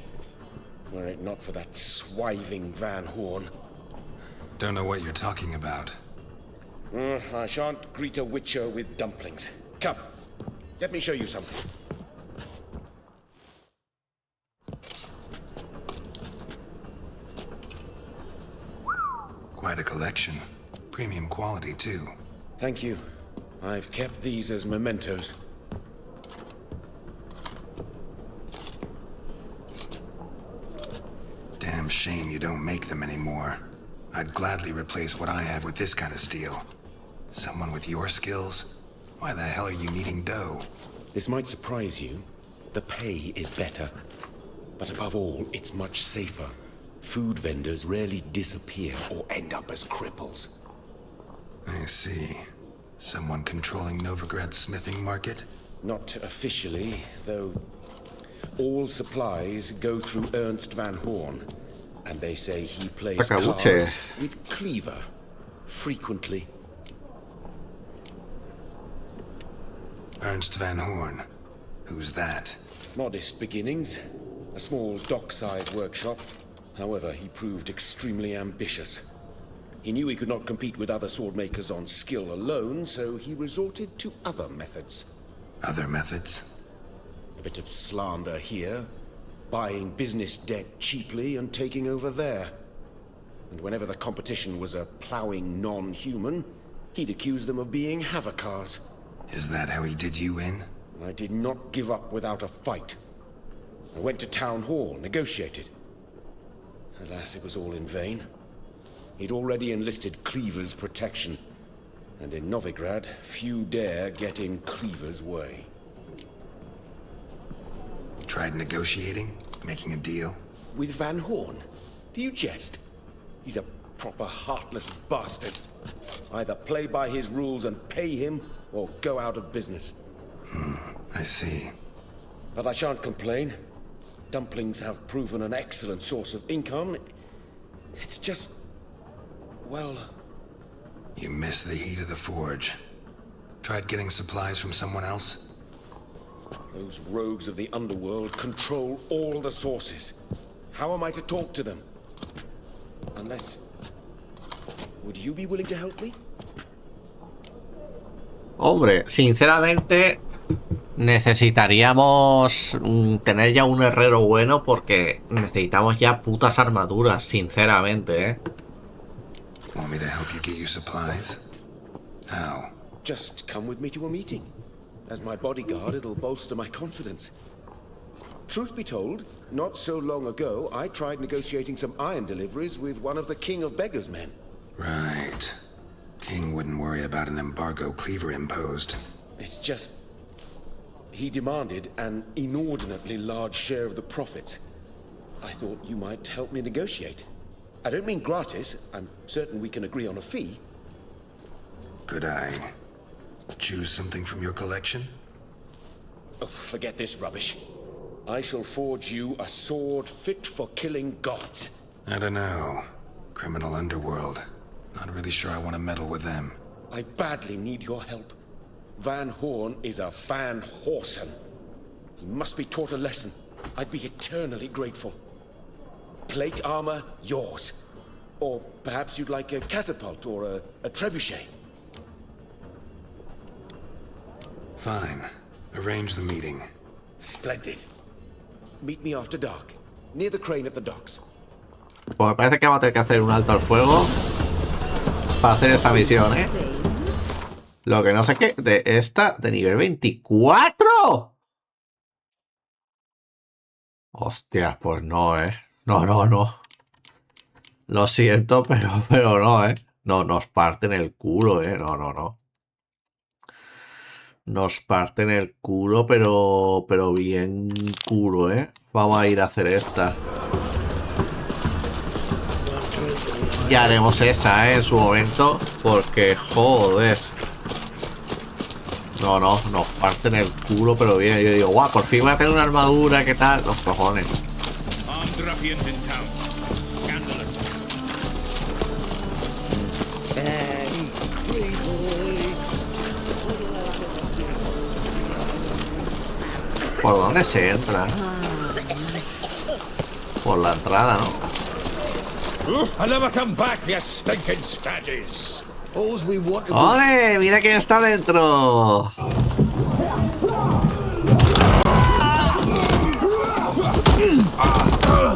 Were it not for that swiving Van Horn. Don't know what you're talking about. I shan't greet a witcher with dumplings. Come, let me show you something. Quite a collection. Premium quality, too. Thank you. I've kept these as mementos. Damn shame you don't make them anymore. I'd gladly replace what I have with this kind of steel. Someone with your skills? Why the hell are you needing dough? This might surprise you. The pay is better. But above all, it's much safer. Food vendors rarely disappear or end up as cripples. I see. Someone controlling Novigrad's smithing market? Not officially, though all supplies go through Ernst Van Horn. And they say he plays cards with Cleaver. Frequently. Ernst Van Horn. Who's that? Modest beginnings. A small dockside workshop. However, he proved extremely ambitious. He knew he could not compete with other swordmakers on skill alone, so he resorted to other methods. Other methods? A bit of slander here, buying business debt cheaply and taking over there. And whenever the competition was a ploughing non-human, he'd accuse them of being Havocars. Is that how he did you in? I did not give up without a fight. I went to town hall, negotiated. Alas, it was all in vain. He'd already enlisted Cleaver's protection, and in Novigrad, few dare get in Cleaver's way. Tried negotiating? Making a deal? With Van Horn? Do you jest? He's a proper heartless bastard. Either play by his rules and pay him, or go out of business. I see. But I shan't complain. Dumplings have proven an excellent source of income. It's just... well... You miss the heat of the forge. Tried getting supplies from someone else? Those rogues of the underworld control all the sources. How am I to talk to them? Unless... would you be willing to help me? Hombre, sinceramente necesitaríamos tener ya un herrero bueno porque necesitamos ya putas armaduras, sinceramente, ¿eh? Want me to help you get your supplies? How? Just come with me to a meeting. As my bodyguard, it'll bolster my confidence. Truth be told, not so long ago, I tried negotiating some iron deliveries with one of the King of Beggars' men. Right. King wouldn't worry about an embargo Cleaver imposed. It's just... he demanded an inordinately large share of the profits. I thought you might help me negotiate. I don't mean gratis. I'm certain we can agree on a fee. Could I choose something from your collection? Oh, forget this rubbish. I shall forge you a sword fit for killing gods. I don't know. Criminal underworld. Not really sure I want to meddle with them. I badly need your help. Van Horn is a Van Horsen. He must be taught a lesson. I'd be eternally grateful. Plate armor, yours. Or perhaps you'd like a catapult or a trebuchet. Fine. Arrange the meeting. Splendid. Meet me after dark, near the crane at the docks. Pues me parece que vamos a tener que hacer un alto al fuego para hacer esta misión, ¿eh? Lo que no sé qué, de esta, de nivel 24. Hostia, pues no, ¿eh? No, no, no. Lo siento, pero no, ¿eh? No, nos parten el culo, ¿eh? No, no, no. Nos parten el culo, pero bien culo, ¿eh? Vamos a ir a hacer esta. Ya haremos esa, ¿eh? En su momento, porque joder. No, nos parten el culo, pero bien. Yo digo, guau, por fin voy a tener una armadura, ¿qué tal? Los cojones. ¿Por dónde se entra? Por la entrada, ¿no? I'll never come back, you stinking stagges. ¡Ole! ¡Mira quién está dentro!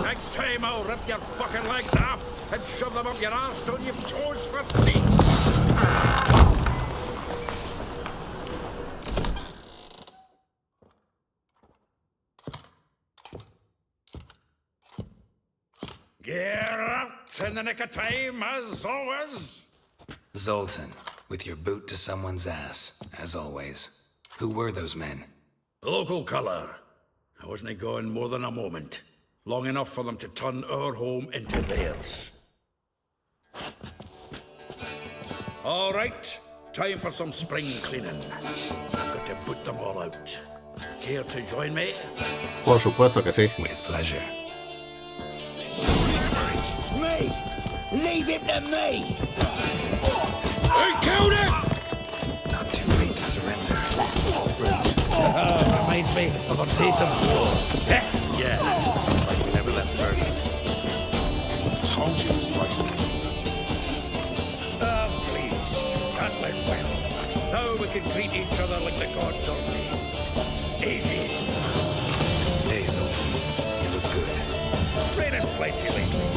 Next time I'll rip your fucking legs off and shove them up your ass till you've toes for teeth. Get out in the nick of time, as always. Zoltan, with your boot to someone's ass, as always. Who were those men? Local colour. I wasn't gone more than a moment. Long enough for them to turn our home into theirs. All right, time for some spring cleaning. I've got to put them all out. Care to join me? Por supuesto que sí. With pleasure. Me! Leave him to me! I killed him! Not too late to surrender. Reminds me of a piece of war. Heck, yeah. It's like we never left first. Told you this place was... Please. That went well. Now we can greet each other like the gods are made. Ages. Hey, Zoltan. You look good. Raining plenty lately.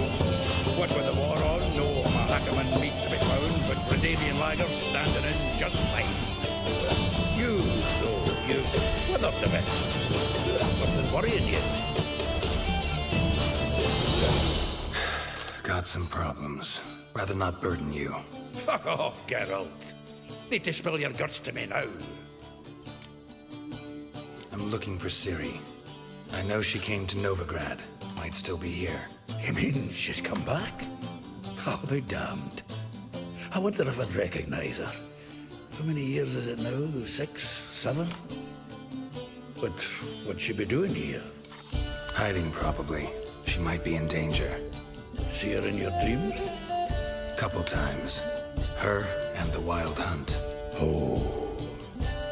What with the war on, no Mahakaman meat to be found, but Bredanian lagers standing in just fine. You, though, you've weathered the bit. Something worrying you? Got some problems. Rather not burden you. Fuck off, Geralt. Need to spill your guts to me now. I'm looking for Ciri. I know she came to Novigrad. Might still be here. You mean she's come back? I'll be damned. I wonder if I'd recognize her. How many years is it now? 6, 7? But what'd she be doing here? Hiding, probably. She might be in danger. See her in your dreams? Couple times. Her and the Wild Hunt. Oh,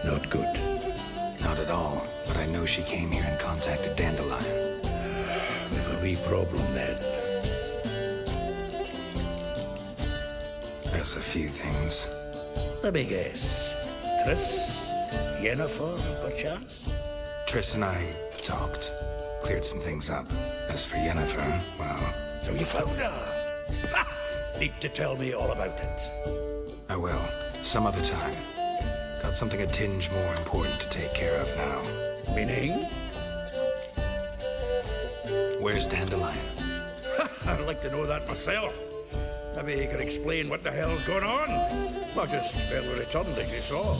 not good. Not at all, but I know she came here and contacted Dandelion. We've a wee problem then. There's a few things. Let me guess. Triss? Yennefer, perchance? Triss and I talked. Cleared some things up. As for Yennefer, well... So you found her? Ha! Need to tell me all about it. I will. Some other time. Got something a tinge more important to take care of now. Meaning? Where's Dandelion? I'd like to know that myself. Maybe he could explain what the hell's going on. I just barely returned, as you saw.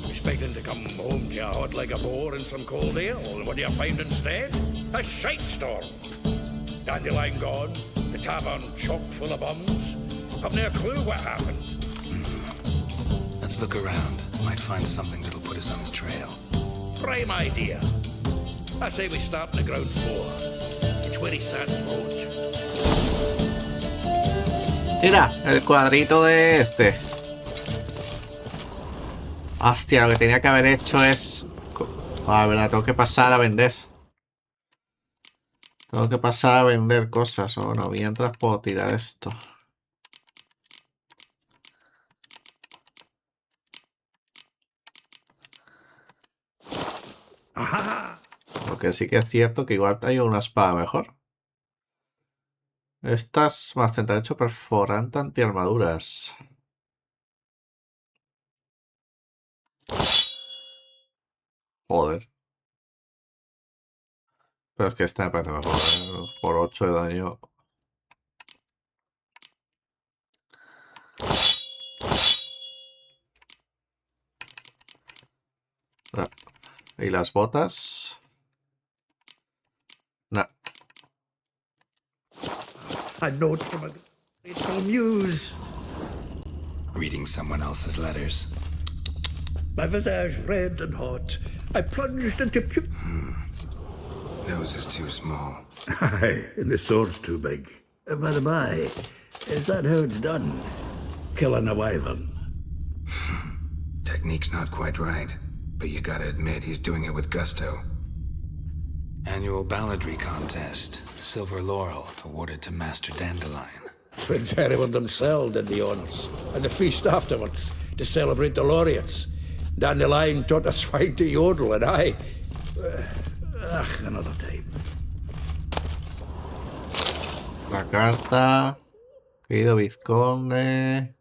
Expecting to come home to a hot like a boar and some cold ale, and what do you find instead? A shite storm. Dandelion gone, the tavern chock full of bums. I've no clue what happened. Let's look around. Might find something that'll put us on his trail. Prime idea. I say we start on the ground floor. It's where he sat and wrote. Mira, el cuadrito de este. Hostia, lo que tenía que haber hecho es... Ah, verdad, tengo que pasar a vender. Tengo que pasar a vender cosas. O no, mientras puedo tirar esto. Porque sí que es cierto que igual hay una espada mejor. Estas más 38 perforante antiarmaduras. Joder. Pero es que esta me parece mejor, ¿eh? Por 8 de daño. ¿Y las botas? No. A note from a grateful muse. Reading someone else's letters. My visage red and hot. I plunged into Nose is too small. Aye, and the sword's too big. By the by, is that how it's done? Killing a wyvern? Technique's not quite right, but you gotta admit he's doing it with gusto. Annual balladry contest. Silver laurel awarded to Master Dandelion. Prince Hereward himself did the honours, and the feast afterwards, to celebrate the laureates. Dandelion taught a swine to yodel, and I... another time. La carta. Querido vizconde.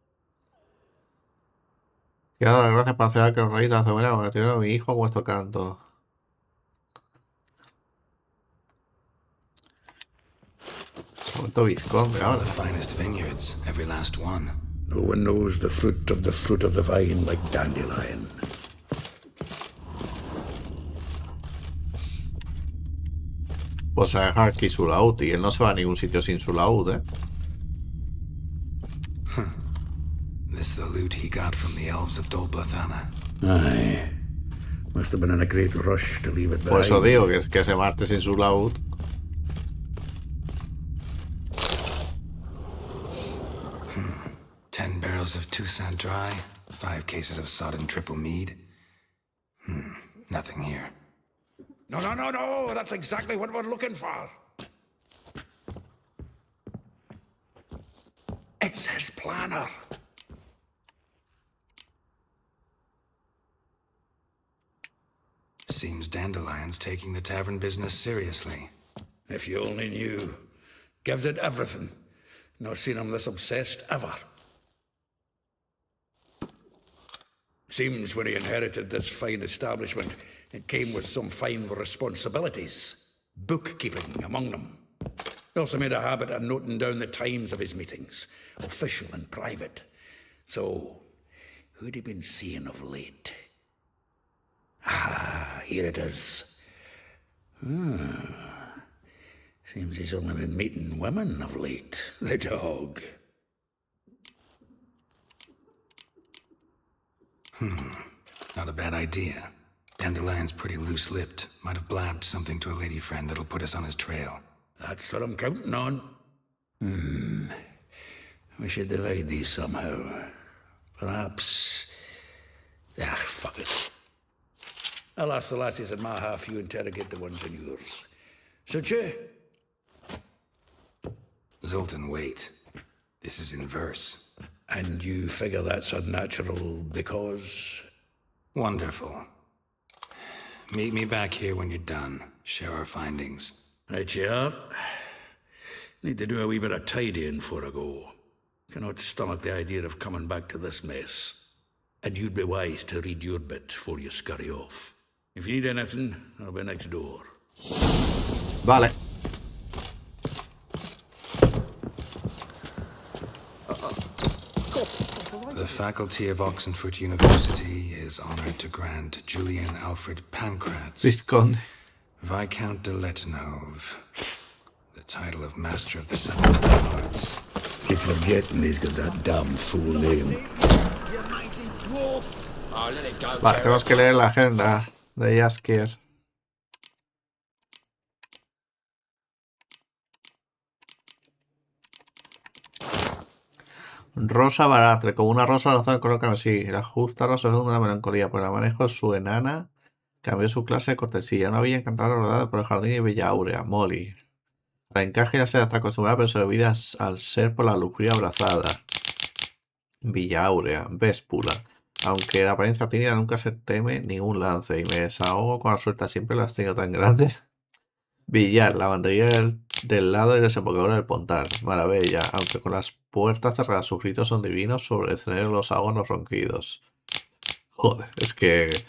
Quiero dar las gracias por hacer que los reyes de la cebra me tuvieron a mi hijo con vuestro canto. Santo vizconde, From ahora. the finest vineyards, every last one. No one knows the fruit of the vine like Dandelion. Pues a dejar aquí su laúd y él no se va a ningún sitio sin su laúd, ¿eh? This the loot he got from the elves of Dol Blathanna. Aye. Must have been in a great rush to leave it behind. Por eso digo que se marte sin su laúd. 10 barrels of Toussaint Dry, 5 cases of sodden triple mead. Nothing here. No, that's exactly what we're looking for. It's his planner. Seems Dandelion's taking the tavern business seriously. If you only knew. Gives it everything. Not seen him this obsessed ever. Seems when he inherited this fine establishment, it came with some fine responsibilities. Bookkeeping among them. He also made a habit of noting down the times of his meetings, official and private. So, who'd he been seeing of late? Ah, here it is. Seems he's only been meeting women of late, the dog. Not a bad idea. Dandelion's pretty loose-lipped. Might have blabbed something to a lady friend that'll put us on his trail. That's what I'm counting on. We should divide these somehow. Perhaps... fuck it. I'll ask the lassies in my half, you interrogate the ones in yours. Should you? Zoltan, wait. This is in verse. And you figure that's unnatural because... Wonderful. Meet me back here when you're done. Share our findings. Right you are. Need to do a wee bit of tidying before I go. Cannot stomach the idea of coming back to this mess. And you'd be wise to read your bit before you scurry off. If you need anything, I'll be next door. Vale. The faculty of Oxenford University is honored to grant Julian Alfred Pancratz, Visconde, Viscount de Letonov, the title of Master of the Seven Little Arts. Keep forgetting he's got that damn full name. Vale, tenemos que leer la agenda de Jaskier. Rosa Baratre, como una rosa lanzada colocan así. La justa rosa es una melancolía por el manejo de su enana. Cambió su clase de cortesía. Una villa encantada rodeada por el jardín y Bella Áurea. Molly. La encaje y la seda está acostumbrada, pero se olvida al ser por la lujuria abrazada. Villa Áurea. Véspula. Aunque de apariencia tímida, nunca se teme ningún lance. Y me desahogo con la suelta. Siempre las tengo tan grandes. Villar, la bandería del lado y desembocadura del Pontar. Maravilla, aunque con las puertas cerradas sus gritos son divinos, sobre el escenario los hago los ronquidos. Joder, es que...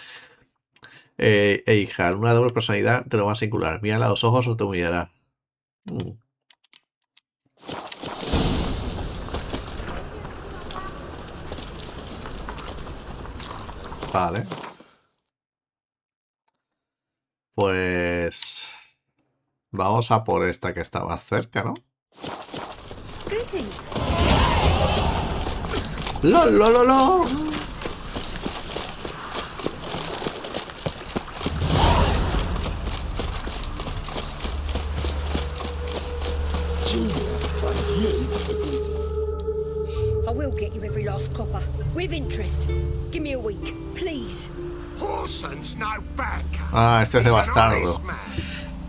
hija, una doble personalidad de lo más singular. Mírala a los ojos o te humillará. Vale. Pues... vamos a por esta que está más cerca, ¿no? ¡Lo! I will get you every last copper, with interest. Give me a week, please. Horson's no banker. Ah, este es de bastardo.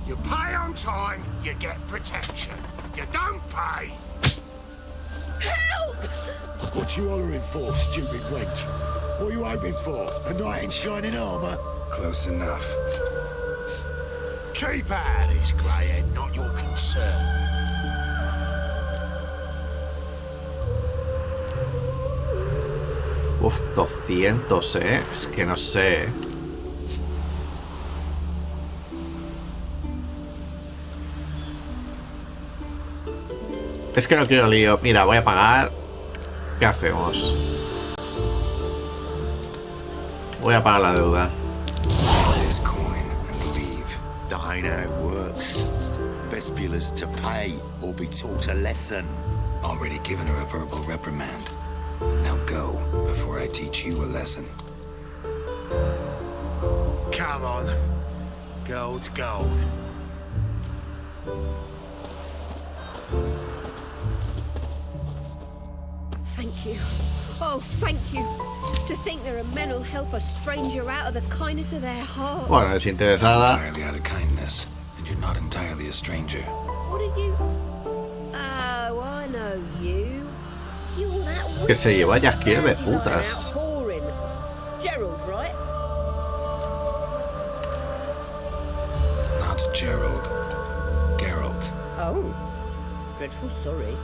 You pay on time, you get protection. You don't pay. Help! What you hollering for, stupid wench? What are you hoping for? A knight in shining armour? Close enough. Keep out of this, greyhead, not your concern. Uf, 200, es que no sé. Es que no quiero lío. Mira, voy a pagar. ¿Qué hacemos? Voy a pagar la deuda. This coin and leave. That ain't how it works. Vespula's to pay or be taught a lesson. Already given her a verbal reprimand. Now go, before I teach you a lesson. Come on. Gold's gold. Thank you. Oh, thank you. To think there are men who'll help a stranger out of the kindness of their hearts. Bueno, es interesada. Entirely out of kindness, and you're not entirely a stranger. What did you... Oh, I know you. You're that Que se lleva ya quiere de dandy line putas. out whoring. Gerald, right? Not Gerald. Geralt. Oh. Dreadful sorry.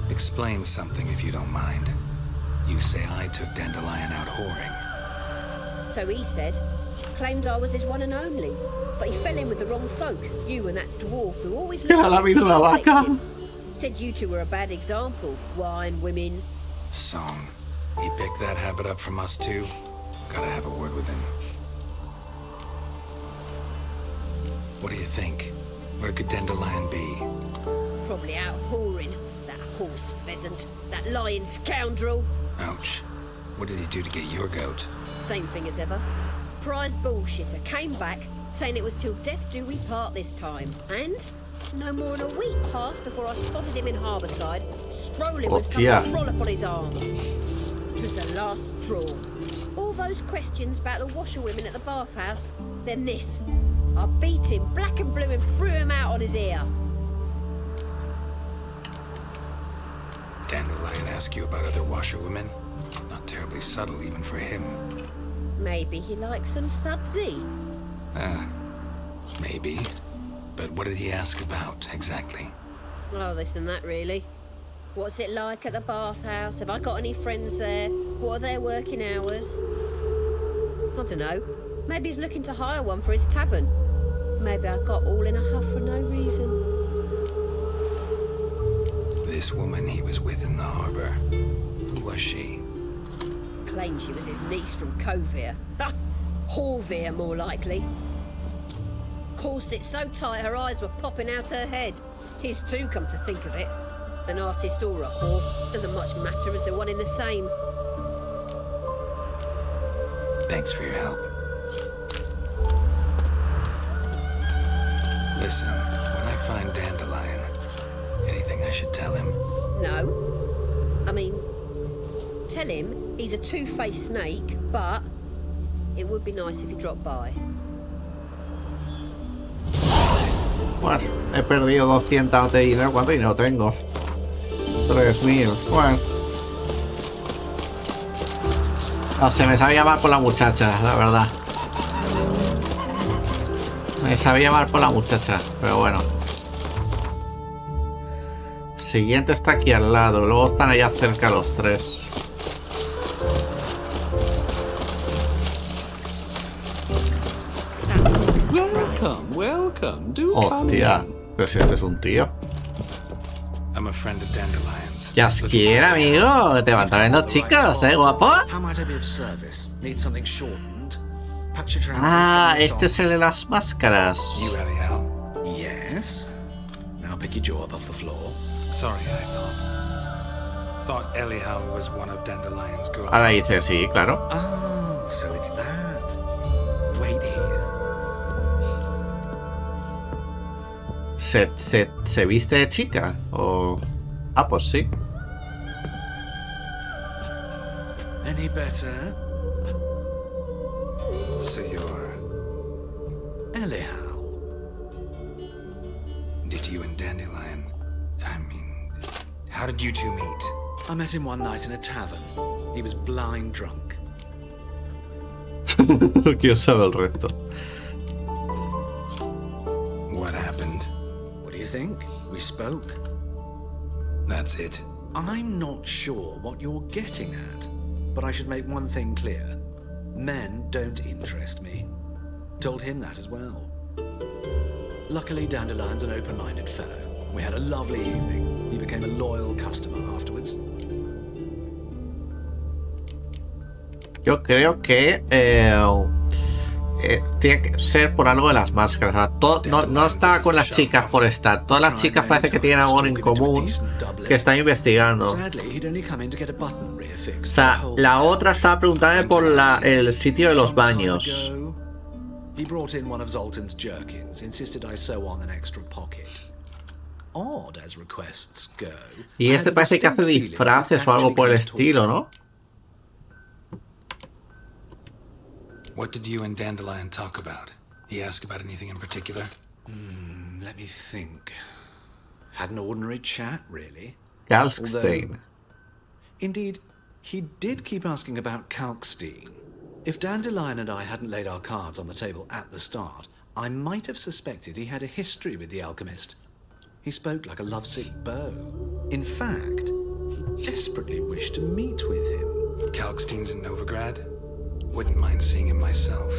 Explain something if you don't mind. You say I took Dandelion out whoring. So he said. Claimed I was his one and only. But he fell in with the wrong folk. You and that dwarf who always Que la vida una vaca. Said you two were a bad example. Wine, women. Song. He picked that habit up from us too. Gotta have a word with him. What do you think? Where could Dandelion be? Probably out whoring. That horse pheasant. That lying scoundrel. Ouch. What did he do to get your goat? Same thing as ever. Prize bullshitter came back saying it was till death do we part this time. And no more than a week passed before I spotted him in Harbourside, strolling with some trollop on his arm. It was the last straw. All those questions about the washerwomen at the bathhouse, then this. I beat him black and blue and threw him out on his ear. Dandelion ask you about other washerwomen? Not terribly subtle even for him. Maybe he likes some sudsy. Maybe. But what did he ask about, exactly? Oh, this and that, really. What's it like at the bathhouse? Have I got any friends there? What are their working hours? I don't know. Maybe he's looking to hire one for his tavern. Maybe I got all in a huff for no reason. This woman he was with in the harbor. Who was she? Claimed she was his niece from Covere. Ha! Horvere, more likely. Corset so tight her eyes were popping out her head. His too, come to think of it. An artist or a whore. Doesn't much matter as they're one in the same. Thanks for your help. Listen, when I find Dandelion, anything I should tell him? No. I mean, tell him he's a two-faced snake, but it would be nice if he dropped by. Bueno, he perdido 200 de dinero. ¿Cuánto dinero tengo? 3000. Bueno. No sé, me sabía mal por la muchacha, la verdad. Me sabía mal por la muchacha, pero bueno. Siguiente está aquí al lado. Luego están allá cerca los tres. Welcome. Do Hostia, pero si este es un tío. I'm a friend of Dandelion's. Yasquiera, amigo. Te van trayendo chicas, guapo. How might I be of service? Need something shortened? Ah, este es el de las máscaras. You, Eliel? Yes? Now pick your jaw up off the floor. Sorry, I thought Eliel was one of Dandelion's girlfriends. Ahora dice sí, claro. Oh, so it's that. Wait here. ¿Se viste de chica? O... Ah, pues sí. Any better? So you're... Eliel. Did you and Dandelion... I mean... How did you two meet? I met him one night in a tavern. He was blind drunk. No quiero saber el resto. What happened? What do you think? We spoke. That's it. I'm not sure what you're getting at, but I should make one thing clear. Men don't interest me. Told him that as well. Luckily, Dandelion's an open-minded fellow. We had a lovely evening. He became a loyal customer afterwards. Yo creo que tiene que ser por algo de las máscaras. No está con las chicas por estar. Todas las chicas parece que tienen algo en común que están investigando. O sea, la otra estaba preguntando por el sitio de los baños. He brought in one of Zoltan's jerkins, insisted I sew on an extra pocket. Odd as requests go. Y este parece que hace disfraces o algo por el estilo, ¿no? What did you and Dandelion talk about? He asked about anything in particular? Let me think. Had an ordinary chat, really. Kalkstein. Indeed, he did keep asking about Kalkstein. If Dandelion and I hadn't laid our cards on the table at the start, I might have suspected he had a history with the alchemist. He spoke like a lovesick beau. In fact, he desperately wished to meet with him. Kalkstein's in Novigrad? Wouldn't mind seeing him myself.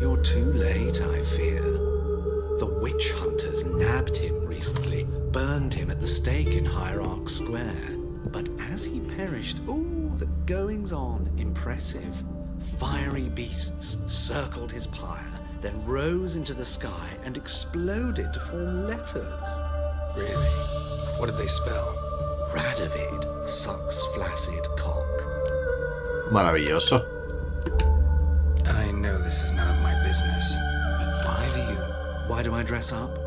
You're too late, I fear. The witch hunters nabbed him recently, burned him at the stake in Hierarch Square. But as he perished, the goings-on impressive. Fiery beasts circled his pyre, then rose into the sky and exploded to form letters. Really? What did they spell? Radovid sucks flaccid cock. Maravilloso. I know this is none of my business, but why do I dress up?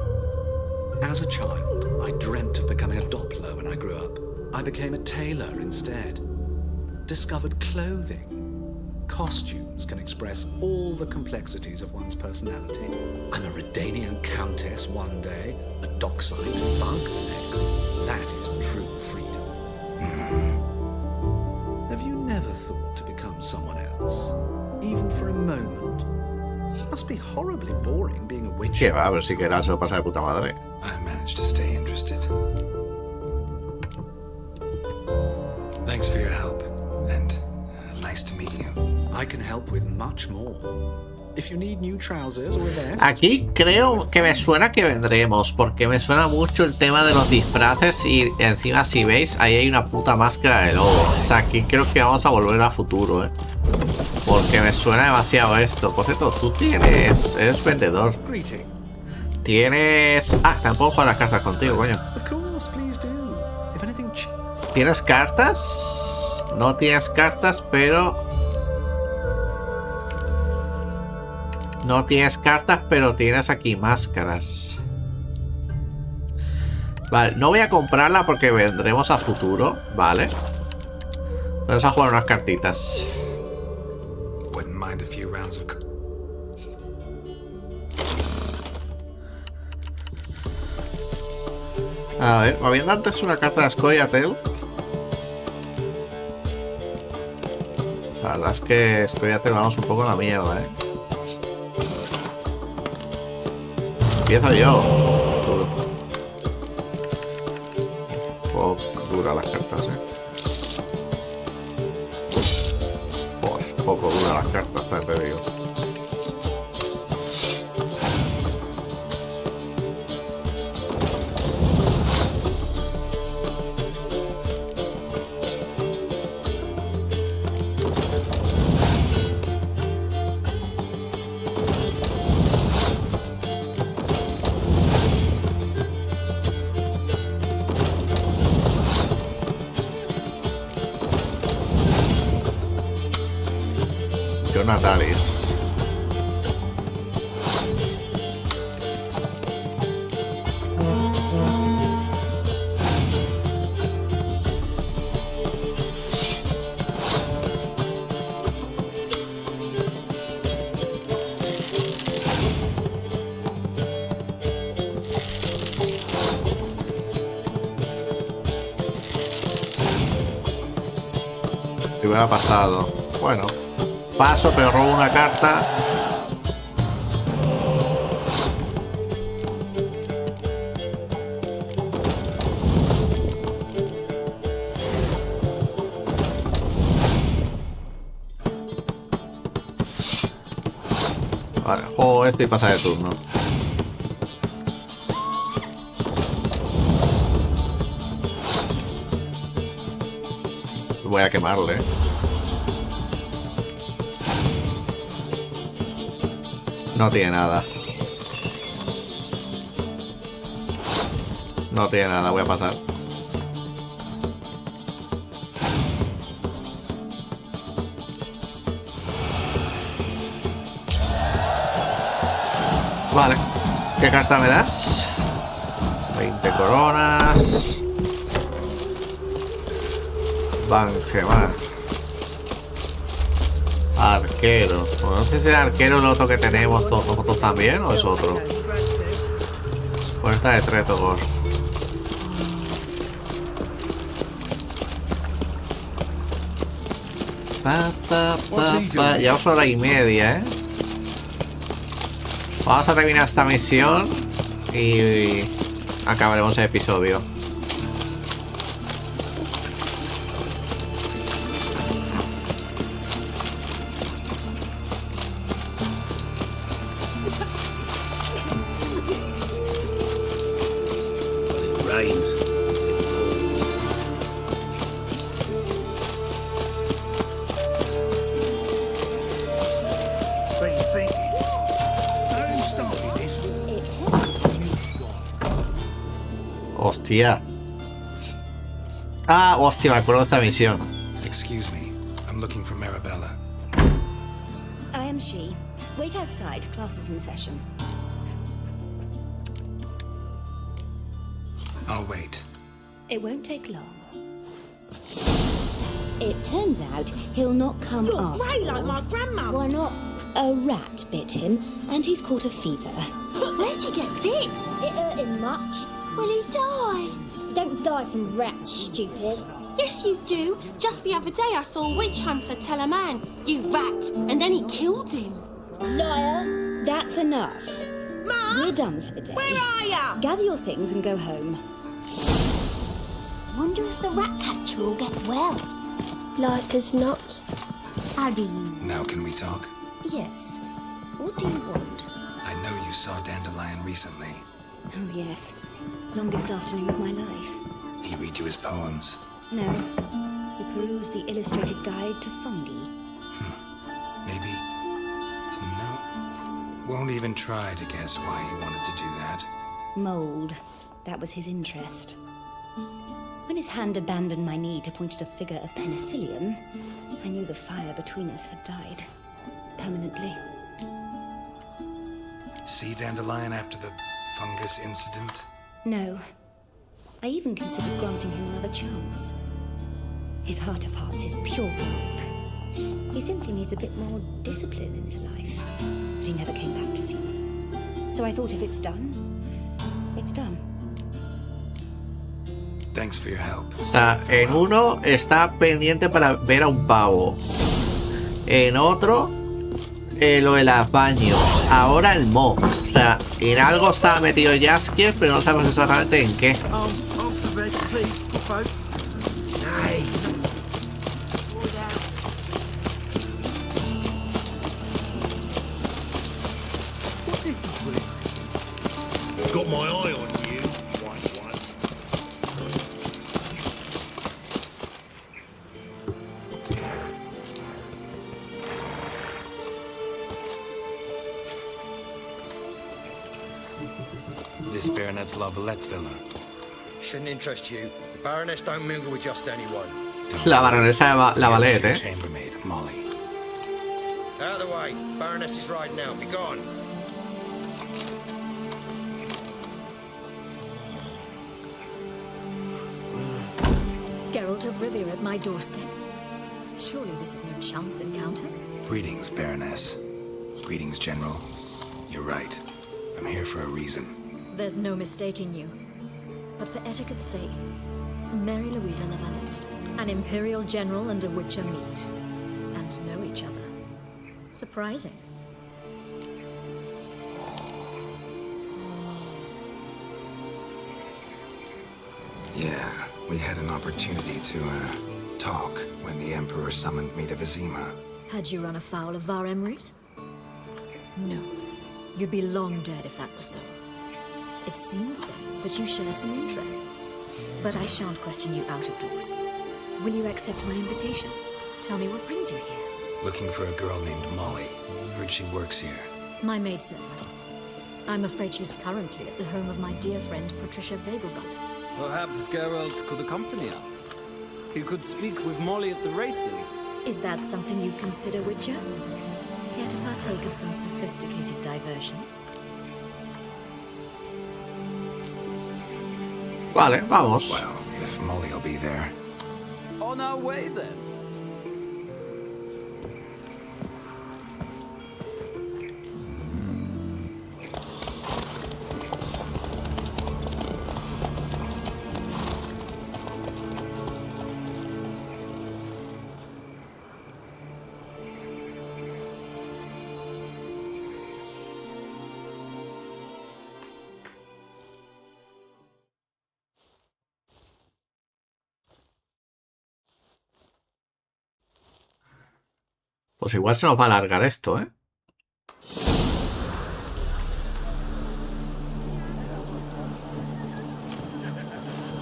As a child, I dreamt of becoming a Doppler when I grew up. I became a tailor instead. Discovered clothing. Costumes can express all the complexities of one's personality. I'm a Redanian countess one day, a dockside thug the next. That is true freedom. Have you never thought to become someone else? Even for a moment? It must be horribly boring being a witch. Que va, a ver si querrá se lo pasa de puta madre. I managed to stay interested. Thanks for your help, and nice to meet you. I can help with much more. If you need new trousers or a vest. Aquí creo que me suena que vendremos, porque me suena mucho el tema de los disfraces y encima si veis ahí hay una puta máscara de lobo. O sea, aquí creo que vamos a volver a futuro, porque me suena demasiado esto. Por cierto, tú eres vendedor. Tienes... Ah, tampoco jugar las cartas contigo, coño. ¿Tienes cartas? No tienes cartas, pero... No tienes cartas, pero tienes aquí máscaras. Vale, no voy a comprarla porque vendremos a futuro, ¿vale? Vamos a jugar unas cartitas. A ver, me habían dado antes una carta de Scoia'tael. La verdad es que Scoia'tael vamos un poco en la mierda, Empiezo yo. Un poco dura las cartas, poco dura las cartas, te digo. Versión natalis. Si hubiera pasado. Bueno. Paso, pero robo una carta. Vale, juego este y pasa de turno. Voy a quemarle. No tiene nada. No tiene nada, voy a pasar. Vale. ¿Qué carta me das? 20 coronas. Bangemar. Arquero. Bueno, no sé si el arquero es el otro que tenemos nosotros también o es otro. Puerta de Tretogor. Ya 1 hora y media, Vamos a terminar esta misión y acabaremos el episodio. Hostia. Ah, hostia, me acuerdo de esta misión. Excuse me, I'm looking for Marabella. I am she. Wait outside. Class is in session. I'll wait. It won't take long. It turns out he'll not come You're after grey like all. my grandma. Why not? A rat bit him, and he's caught a fever. Where'd you get bit? It hurt him much. Will he die? Don't die from rats, stupid. Yes, you do. Just the other day I saw a witch hunter tell a man, "You rat," and then he killed him. Liar! That's enough. Mum! We're done for the day. Where are ya? Gather your things and go home. Wonder if the rat catcher will get well. Like as not. How do you? Now can we talk? Yes. What do you want? I know you saw Dandelion recently. Oh, yes. Longest afternoon of my life. He read you his poems. No. He perused the illustrated guide to fungi. Maybe... No. Won't even try to guess why he wanted to do that. Mold. That was his interest. When his hand abandoned my knee to point at a figure of penicillium, I knew the fire between us had died. Permanently. See Dandelion after the fungus incident? No. I even considered granting him another chance. His heart of hearts is pure gold. He simply needs a bit more discipline in his life. But he never came back to see me. So I thought if it's done, it's done. Thanks for your help. O sea, en uno está pendiente para ver a un pavo. En otro, lo de los baños. Ahora el mob. O sea, en algo estaba metido Jaskier, pero no sabemos exactamente en qué. Got my eye on you. This Baronet's Lavallette's villa. Shouldn't interest you. The Baroness don't mingle with just anyone. La baronesa de Lavalette, Chambermaid, Molly. mess is riding out. Be gone. Geralt of Rivia at my doorstep. Surely this is no chance encounter? Greetings, Baroness. Greetings, General. You're right. I'm here for a reason. There's no mistaking you. But for etiquette's sake, Mary Louisa Lavalette, an Imperial General and a Witcher meet. And know each other. Surprising. Yeah, we had an opportunity to, talk when the Emperor summoned me to Vizima. Had you run afoul of Var Emrys? No. You'd be long dead if that were so. It seems, then, that you share some interests. But I shan't question you out of doors. Will you accept my invitation? Tell me what brings you here. Looking for a girl named Molly. Heard she works here. My maidservant. I'm afraid she's currently at the home of my dear friend Patricia Vegelbud. Perhaps Geralt could accompany us. He could speak with Molly at the races. Is that something you'd consider, Witcher? Care to partake of some sophisticated diversion? Vale, vamos. Well, if Molly will be there. On our way, then. Pues igual se nos va a alargar esto, ¿eh?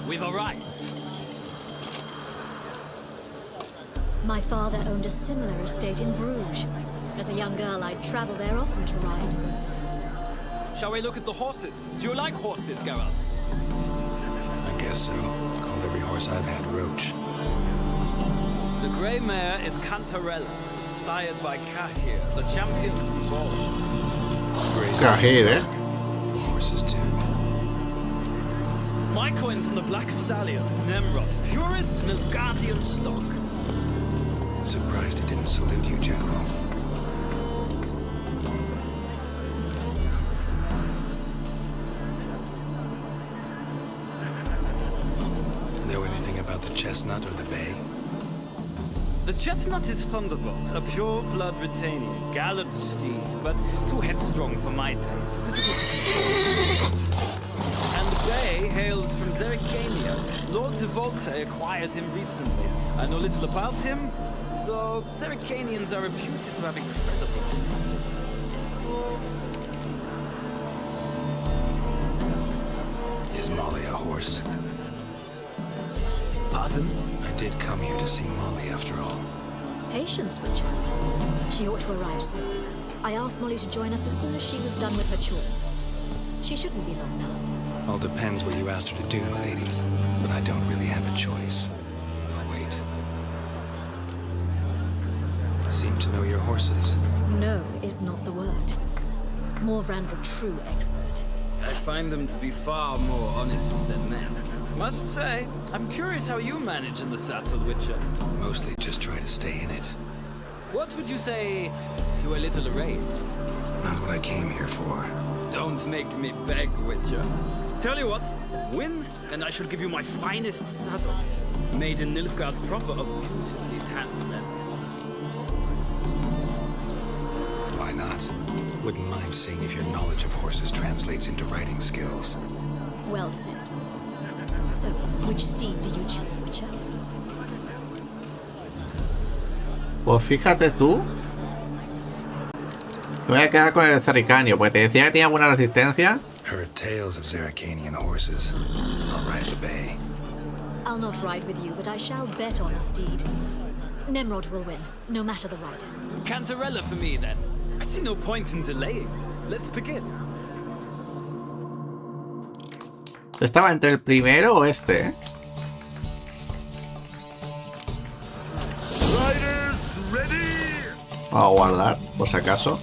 We've arrived. My father owned a similar estate in Bruges. As a young girl, I'd travel there often to ride. Shall we look at the horses? Do you like horses, Geralt? I guess so. Called every horse I've had Roach. The grey mare is Cantarella, sired by Cahir, the champion from Gaul. Cahir, eh? Horses too. My coin's on the Black Stallion, Nemrod, purest Nilfgaardian stock. Surprised he didn't salute you, General. Know anything about the chestnut or the bay? The chestnut is Thunderbolt, a pure-blood Britannian, gallant steed, but too headstrong for my taste, difficult to control. And the bay hails from Zerrikania. Lord de Volte acquired him recently. I know little about him, though Zerrikanians are reputed to have incredible style. Is Molly a horse? Pardon? I did come here to see Molly after all. Patience, Witcher. She ought to arrive soon. I asked Molly to join us as soon as she was done with her chores. She shouldn't be long now. All depends what you asked her to do, milady. But I don't really have a choice. I'll wait. Seem to know your horses. No is not the word. Morvran's a true expert. I find them to be far more honest than men. Must say, I'm curious how you manage in the saddle, Witcher. Mostly just try to stay in it. What would you say to a little race? Not what I came here for. Don't make me beg, Witcher. Tell you what, win, and I shall give you my finest saddle, made in Nilfgaard proper of beautifully tanned leather. Why not? Wouldn't mind seeing if your knowledge of horses translates into riding skills. Well said. So, which steed do you choose, Witcher? Pues fíjate tú. Me voy a quedar con el Zerricanio, porque te decía que tenía buena resistencia. Heard tales of Zerrikanian horses. I'll ride the bay. I'll not ride with you, but I shall bet on a steed. Nemrod will win, no matter the rider. Cantarella for me, then. I see no point in delaying this. Let's begin. Estaba entre el primero o este, ¿eh? Riders ready. Vamos a guardar, por si acaso.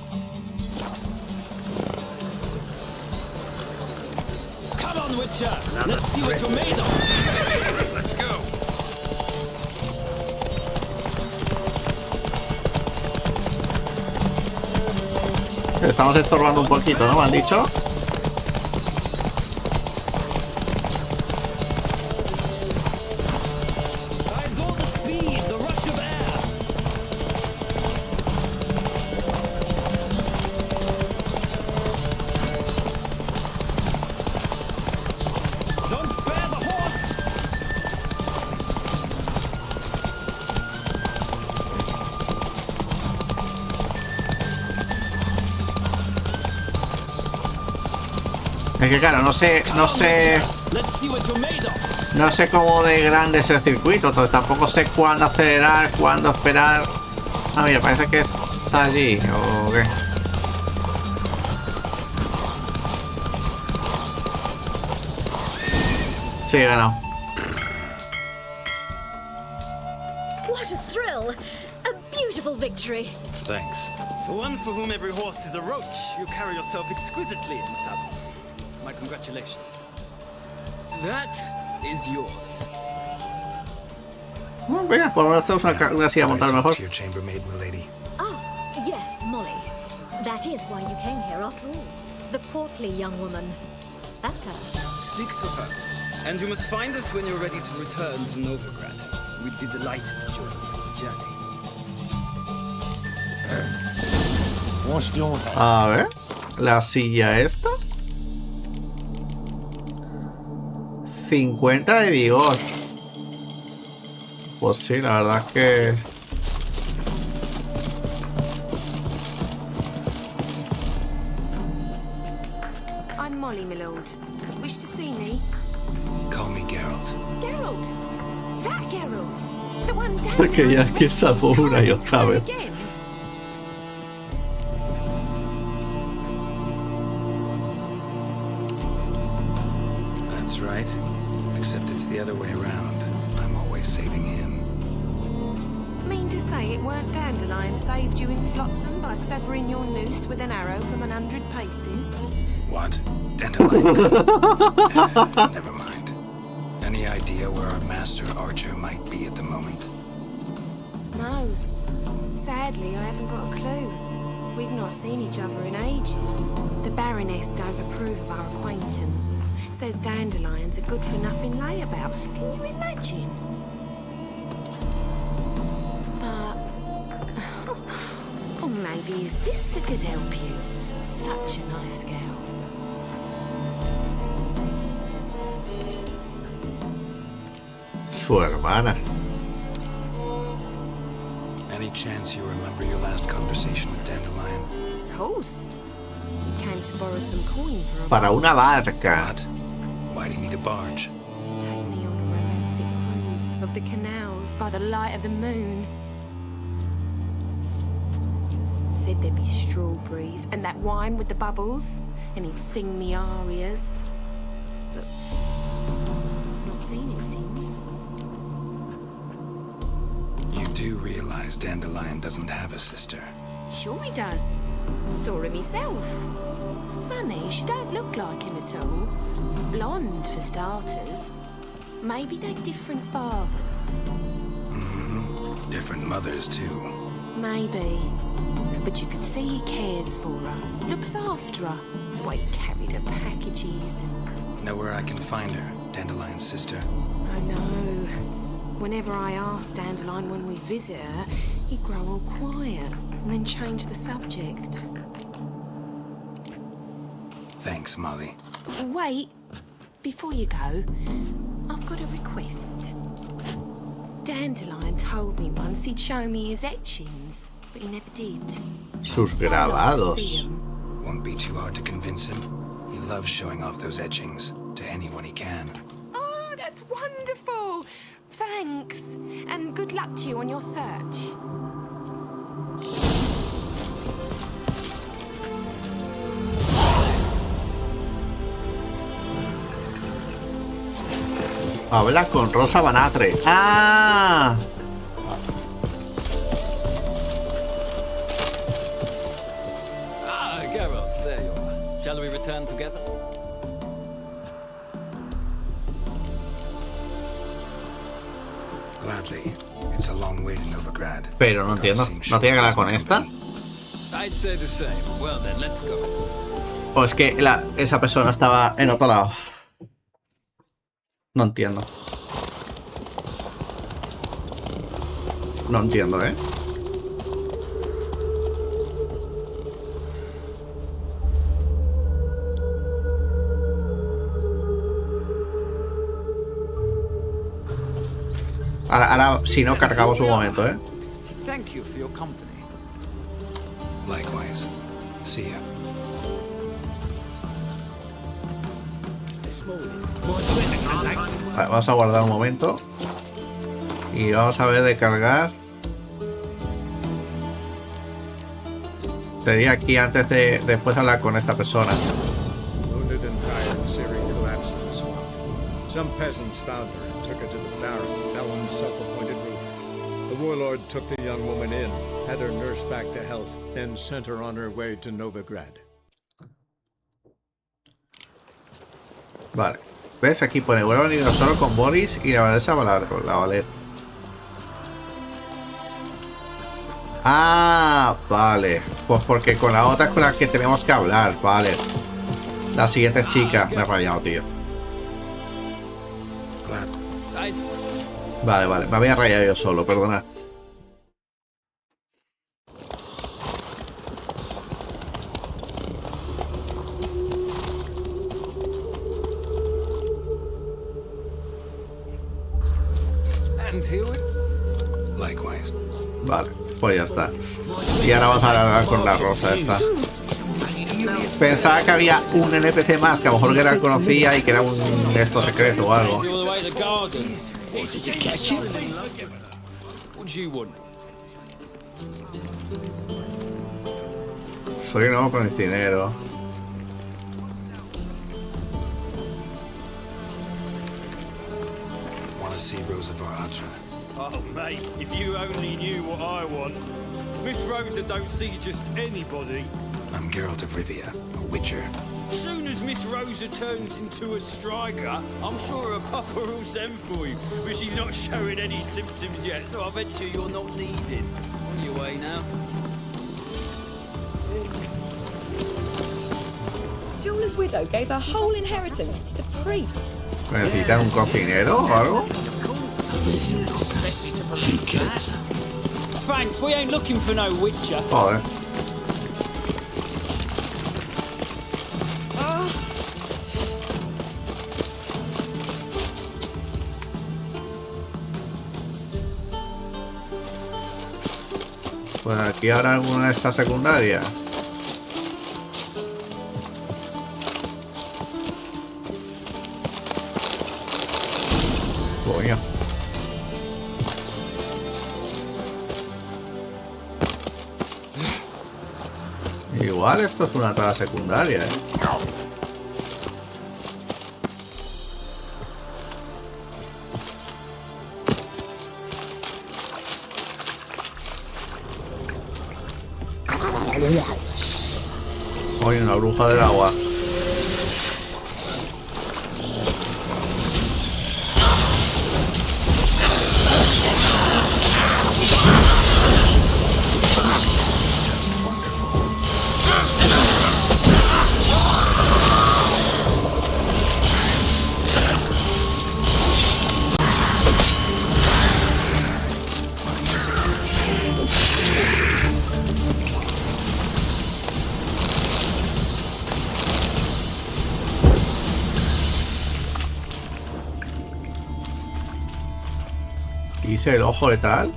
Witcher. Let's see what you're made of. Let's go. Estamos estorbando un poquito, ¿no? ¿Me han dicho? Es que claro, no sé cómo de grande es el circuito, entonces tampoco sé cuándo acelerar, cuándo esperar. Ah, mira, parece que es allí, ¿o qué? Sí, he ganado. What a thrill! A beautiful victory. Thanks. For one for whom every horse is a roach, you carry yourself exquisitely in saddle. My congratulations. That is yours. Bueno, venga, por lo menos tenemos una silla a montar mejor. Ah, yes, Molly. That is why you came here after all. The portly young woman. That's her. Speak to her. And you must find us when you're ready to return to Novigrad. We'd be delighted to join you for the journey. A ver, la silla esta. 50 de vigor. Pues sí, la verdad es que... I'm Molly, my lord. Wish to see me? Call me Geralt. Geralt! That Geralt! The one down que ya que salvo una y otra vez. That's right. Except it's the other way around. I'm always saving him. Mean to say it weren't Dandelion saved you in Flotsam by severing your noose with an arrow from 100 paces? What? Dandelion? Never mind. Any idea where our master archer might be at the moment? No. Sadly, I haven't got a clue. We've not seen each other in ages. The Baroness don't approve of our acquaintance. Says dandelions are good for nothing layabout. Can you imagine? But... or maybe his sister could help you. Such a nice girl. Su hermana. Any chance you remember your last conversation with Dandelion? Of course. He came to borrow some coin for a Para una barca. What? Why do you need a barge? To take me on a romantic cruise of the canals by the light of the moon. Said there'd be strawberries and that wine with the bubbles, and he'd sing me arias. But not seen him since. You do realize Dandelion doesn't have a sister. Sure he does. Saw him himself. Funny, she don't look like him at all. Blonde, for starters. Maybe they've different fathers. Mm-hmm. Different mothers, too. Maybe. But you could see he cares for her. Looks after her. The way he carried her packages. Know where I can find her, Dandelion's sister? I know. Whenever I asked Dandelion when we visit her, he'd grow all quiet and then change the subject. Thanks, Molly. Wait, before you go, I've got a request. Dandelion told me once he'd show me his etchings, but he never did. Sus grabados. Won't be too hard to convince him. He loves showing off those etchings to anyone he can. Oh, that's wonderful! Thanks, and good luck to you on your search. Habla con Rosa Banatre. ¡Ah! Ah, Geralt, there you are. Shall we return together? Novigrad. Pero no entiendo. ¿No tiene que ver con esta? I'd say the same. Well then, let's go. ¿O es que esa persona estaba en otro lado? No entiendo. No entiendo, ¿eh? Ahora, si no, cargamos un momento, ¿eh? Thank you for your company. Likewise. See ya. Vale, vamos a guardar un momento. Y vamos a ver de cargar. Sería aquí antes de después hablar con esta persona. Wounded and tired, Siri collapsed in the swamp. Some peasants found her and took her to the Baron, Ellen's self-appointed ruler. The warlord took the young woman in, had her nursed back to health, then sent her on her way to Novigrad. Vale. ¿Ves? Aquí pone vuelvo a venir solo con Boris y la Vanessa va con la Valet. Ah, vale. Pues porque con la otra es con la que tenemos que hablar. Vale. La siguiente chica. Me he rayado, tío. Vale, vale. Me había rayado yo solo, perdonad. Likewise. Vale, pues ya está. Y ahora vamos a hablar con la rosa esta. Pensaba que había un NPC más que a lo mejor que la conocía y que era un esto secreto o algo. Soy nuevo con el dinero. See Rosa Varatra. Oh, mate, if you only knew what I want. Miss Rosa don't see just anybody. I'm Geralt of Rivia, a witcher. Soon as Miss Rosa turns into a striker, I'm sure her papa will send for you. But she's not showing any symptoms yet, so I venture you're not needed. On your way now. Jeweller's widow gave her whole inheritance to the priests. ¿Necesitan un cocinero o algo? Thanks, we ain't looking for no witcher. Joder. Pues aquí habrá alguna de estas secundarias. Coño. Igual esto es una trama secundaria, ¿eh? Oye, una bruja del agua. Dice el ojo de tal.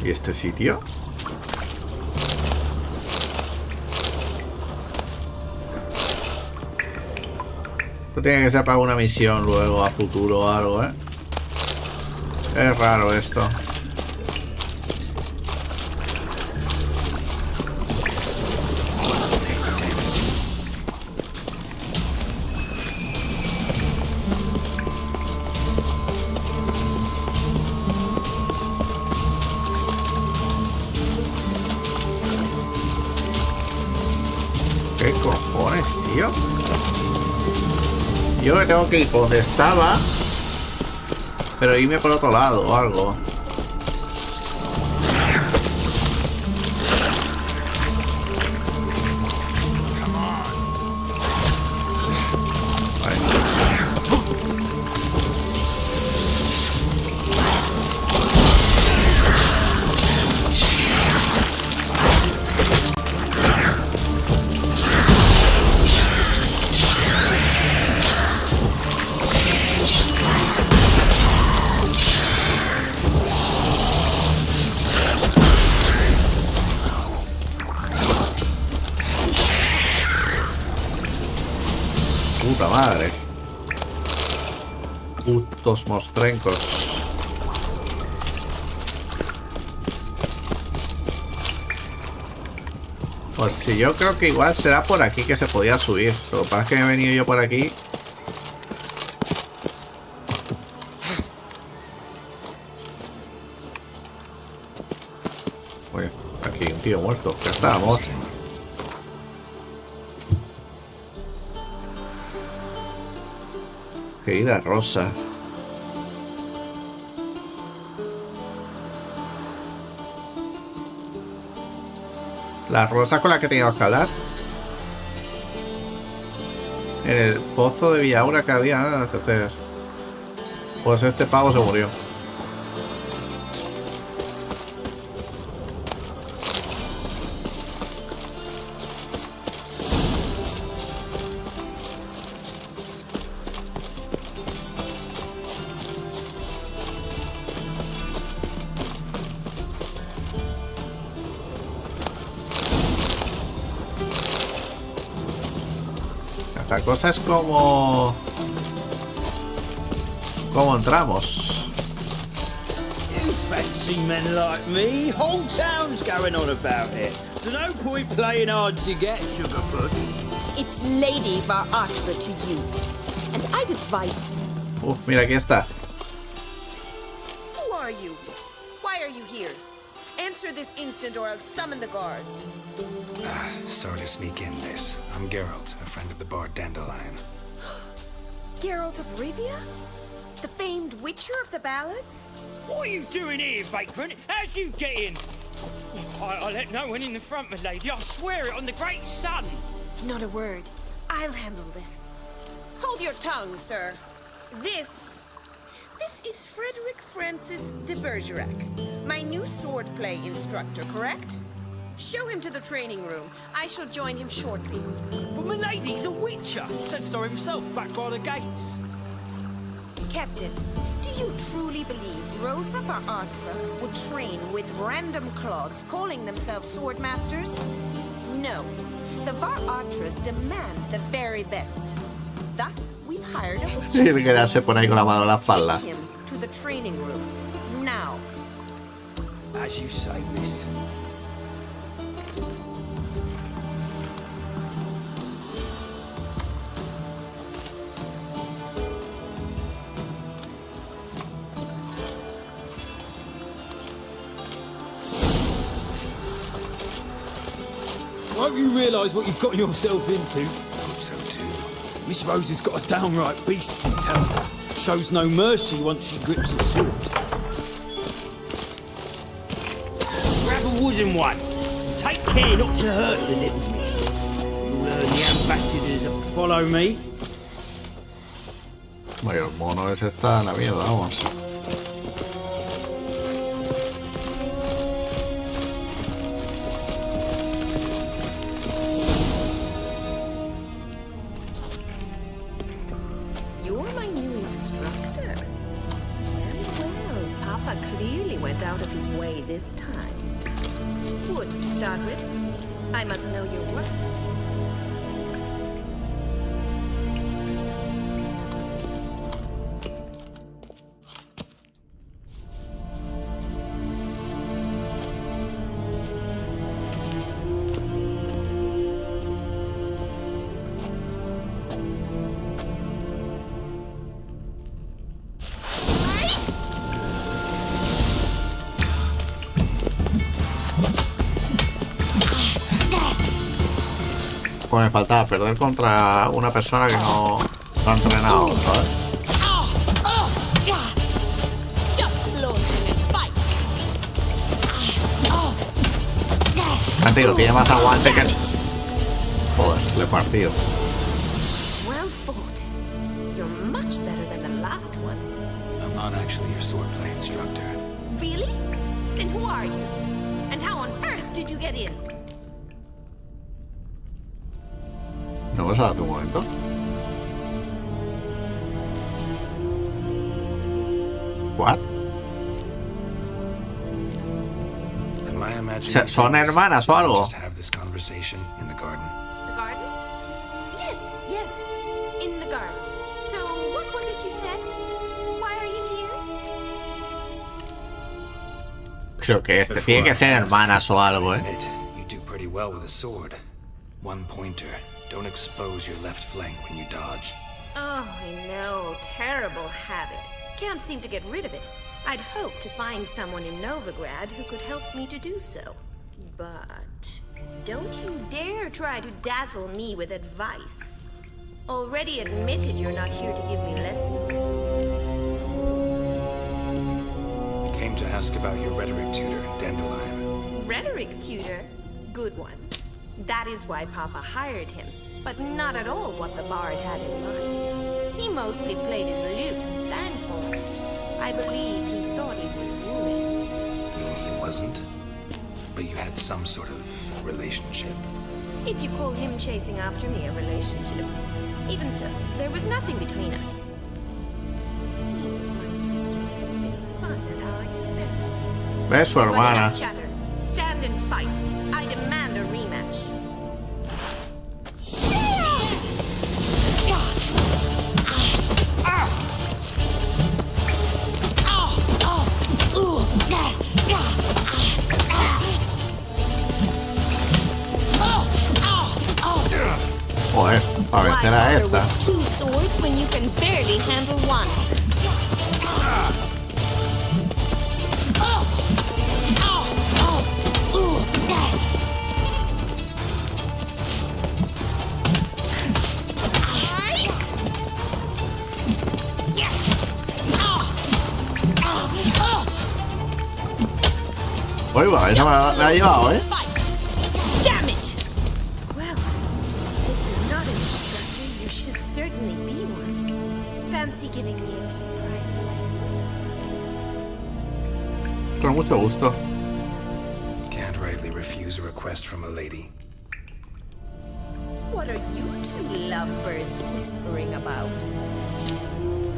¿Y este sitio? Esto tiene que ser para una misión luego a futuro o algo, ¿eh? Es raro esto. ¿Qué cojones, tío? Yo me tengo que ir por donde estaba Pero irme por otro lado o algo. Puta madre. Putos mostrencos. Pues sí, yo creo que igual será por aquí que se podía subir. Lo que pasa es que me he venido yo por aquí. Oye, aquí un tío muerto. Ya está, amor. Querida Rosa. La rosa con la que teníamos que hablar. En el pozo de Villaura que había al anochecer. Pues este pavo se murió. La cosa es cómo entramos. You fancy men like me? Whole town's going on about it. So no point playing hard to get, sugar bud. It's Lady Varatra to you. And I'd advise... Mira, aquí está. Who are you? Why are you here? Answer this instant or I'll summon the guards. Sorry to sneak in, miss. I'm Geralt, a friend of the bard Dandelion. Geralt of Rivia? The famed witcher of the ballads? What are you doing here, vagrant? How'd you get in? I let no one in the front, my lady. I swear it on the great sun. Not a word. I'll handle this. Hold your tongue, sir. This is Frederick Francis de Bergerac, my new swordplay instructor, correct? Show him to the training room. I shall join him shortly. But my lady's a witcher. Said so himself back by the gates. Captain, do you truly believe Rosa Varatra would train with random clods calling themselves sword masters? No. The Varatras demand the very best. Thus, we've hired a Sí, que ya se pone ahí con la mano en la espalda. Take him to the training room. Now. As you say, miss. Won't you realise what you've got yourself into? I hope so too. Miss Rose has got a downright beastly temper. Shows no mercy once she grips a sword. Grab a wooden one. Take care not to hurt the little miss. You'll learn the ambassadors and follow me. Vaya, el mono ese está en la mierda, vamos. You're my new instructor. Well, Papa clearly went out of his way this time. Good to start with. I must know your work. Pues me faltaba perder contra una persona que no ha entrenado, ¿sabes? tío, tiene más aguante que... Joder, le he partido. Well fought. You're much better than the last one. I'm not actually your swordplay instructor. Really? Then who are you? And how on earth did you get in? ¿No vas a dar un momento? ¿What? ¿Son hermanas o algo? Just have this conversation in the garden. The garden? Yes, yes. In the garden. So, what was it you said? Why are you here? Creo que tiene que ser hermanas o algo, You do pretty well with a sword. One pointer. Don't expose your left flank when you dodge. Oh, I know. Terrible habit. Can't seem to get rid of it. I'd hoped to find someone in Novigrad who could help me to do so. But don't you dare try to dazzle me with advice. Already admitted you're not here to give me lessons. Came to ask about your rhetoric tutor, Dandelion. Rhetoric tutor? Good one. That is why Papa hired him, but not at all what the bard had in mind. He mostly played his lute and sang for us. I believe he thought he was wooing. I mean, he wasn't. But you had some sort of relationship. If you call him chasing after me a relationship. Even so, there was nothing between us. Seems my sisters had a bit of fun at our expense. ¿Ves su hermana? But chatter. Stand and fight. I demand a rematch. Joder, para vencer a esta. Two swords when you can barely handle one. Uy, va, esa me la ha llevado, Damn it! Well, if you're not an instructor, you should certainly be one. Fancy giving me a few private lessons? Con mucho gusto. Can't rightly refuse a request from a lady. What are you two lovebirds whispering about?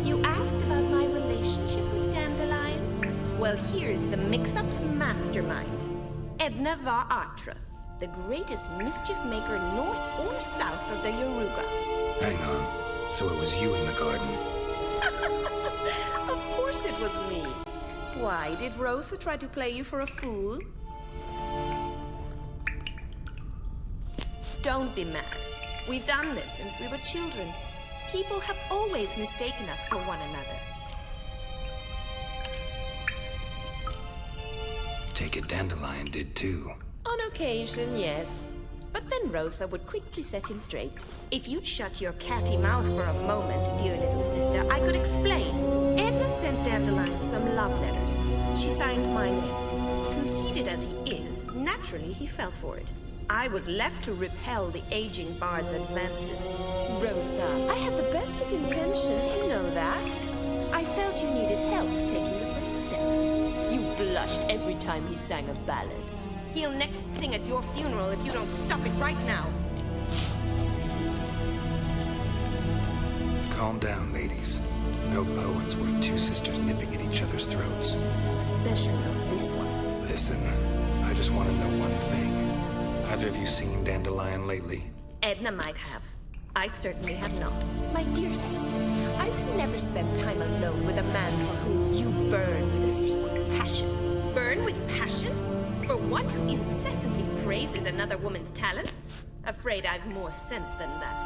You asked about my relationship with Dandelion? Well, here's the mix-up's mastermind. Edna var Atra, the greatest mischief maker north or south of the Yoruga. Hang on. So it was you in the garden? Of course it was me. Why, did Rosa try to play you for a fool? Don't be mad. We've done this since we were children. People have always mistaken us for one another. Take it Dandelion did too. On occasion, yes. But then Rosa would quickly set him straight. If you'd shut your catty mouth for a moment, dear little sister, I could explain. Edna sent Dandelion some love letters. She signed my name. Conceited as he is, naturally he fell for it. I was left to repel the aging bard's advances. Rosa, I had the best of intentions, you know that. I felt you needed help taking the first step. You blushed every time he sang a ballad. He'll next sing at your funeral if you don't stop it right now. Calm down, ladies. No poet's worth two sisters nipping at each other's throats. Especially not this one. Listen, I just want to know one thing. Either of you seen Dandelion lately? Edna might have. I certainly have not. My dear sister, I would never spend time alone with a man for whom you burn with a secret passion. Burn with passion? For one who incessantly praises another woman's talents? Afraid I've more sense than that.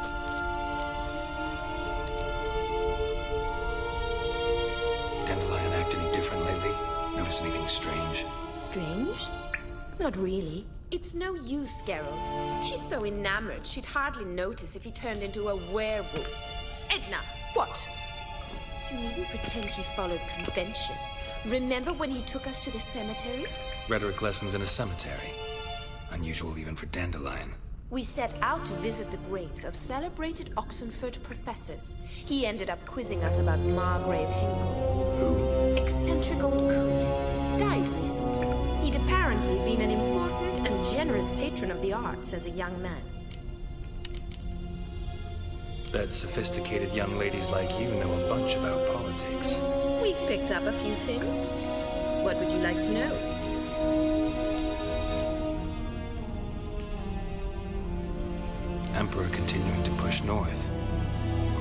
Dandelion act any different lately? Notice anything strange? Strange? Not really. It's no use, Geralt. She's so enamored she'd hardly notice if he turned into a werewolf. Edna! What? You needn't pretend he followed convention. Remember when he took us to the cemetery? Rhetoric lessons in a cemetery. Unusual even for Dandelion. We set out to visit the graves of celebrated Oxenford professors. He ended up quizzing us about Margrave Hinkle. Who? Eccentric old coot. Died recently. He'd apparently been an important and generous patron of the arts as a young man. Bet sophisticated young ladies like you know a bunch about politics. We've picked up a few things. What would you like to know? Emperor continuing to push north.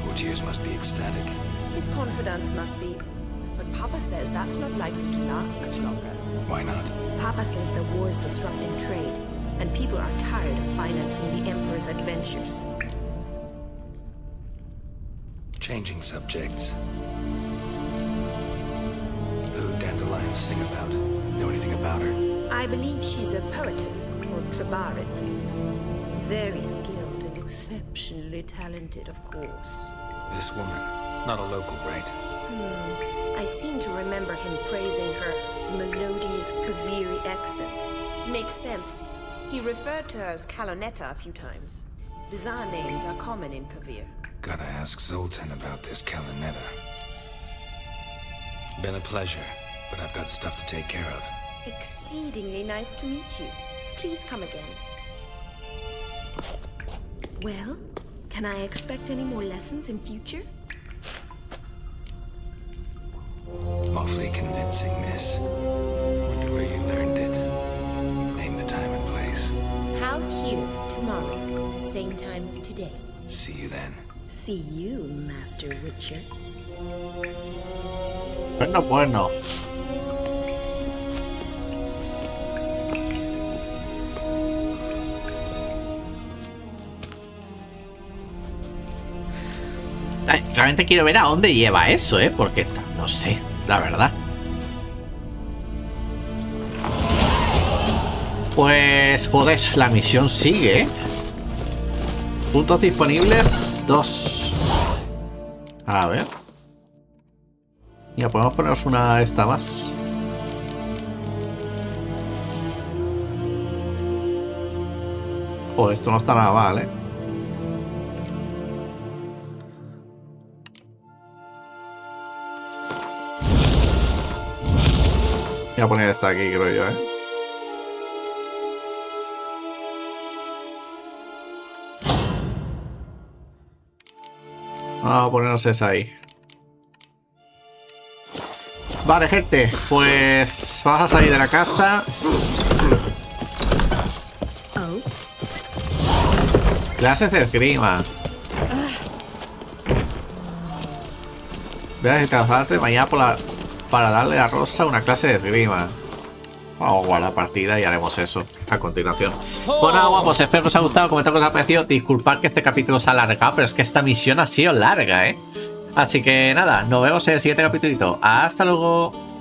Courtiers must be ecstatic. His confidants must be. But Papa says that's not likely to last much longer. Why not? Papa says the war's disrupting trade, and people are tired of financing the Emperor's adventures. Changing subjects. Who'd Dandelion sing about? Know anything about her? I believe she's a poetess, or Trebarits. Very skilled and exceptionally talented, of course. This woman, not a local, right? I seem to remember him praising her melodious Kaviri accent. Makes sense. He referred to her as Kalonetta a few times. Bizarre names are common in Kavir. Gotta ask Zoltan about this Kalonetta. Been a pleasure, but I've got stuff to take care of. Exceedingly nice to meet you. Please come again. Well, can I expect any more lessons in future? Awfully convincing, miss. Wonder where you learned it. Name the time and place. House here, tomorrow. Same time as today. See you then. See you, Master Witcher. Bueno. Realmente quiero ver a dónde lleva eso, porque no sé, la verdad. Pues, joder, la misión sigue, Puntos disponibles, 2. A ver. Ya, podemos ponernos una esta más. Oh, esto no está nada mal, Voy a poner esta aquí, creo yo, Vamos a ponernos esa ahí. Vale, gente, pues vamos a salir de la casa. Clases de esgrima. Voy a necesitar mañana para darle a Rosa una clase de esgrima. Vamos a guardar partida y haremos eso a continuación. Bueno, guapos, espero que os haya gustado. Comentad que os ha parecido. Disculpad que este capítulo se ha alargado, pero es que esta misión ha sido larga, Así que nada, nos vemos en el siguiente capítulo. Hasta luego.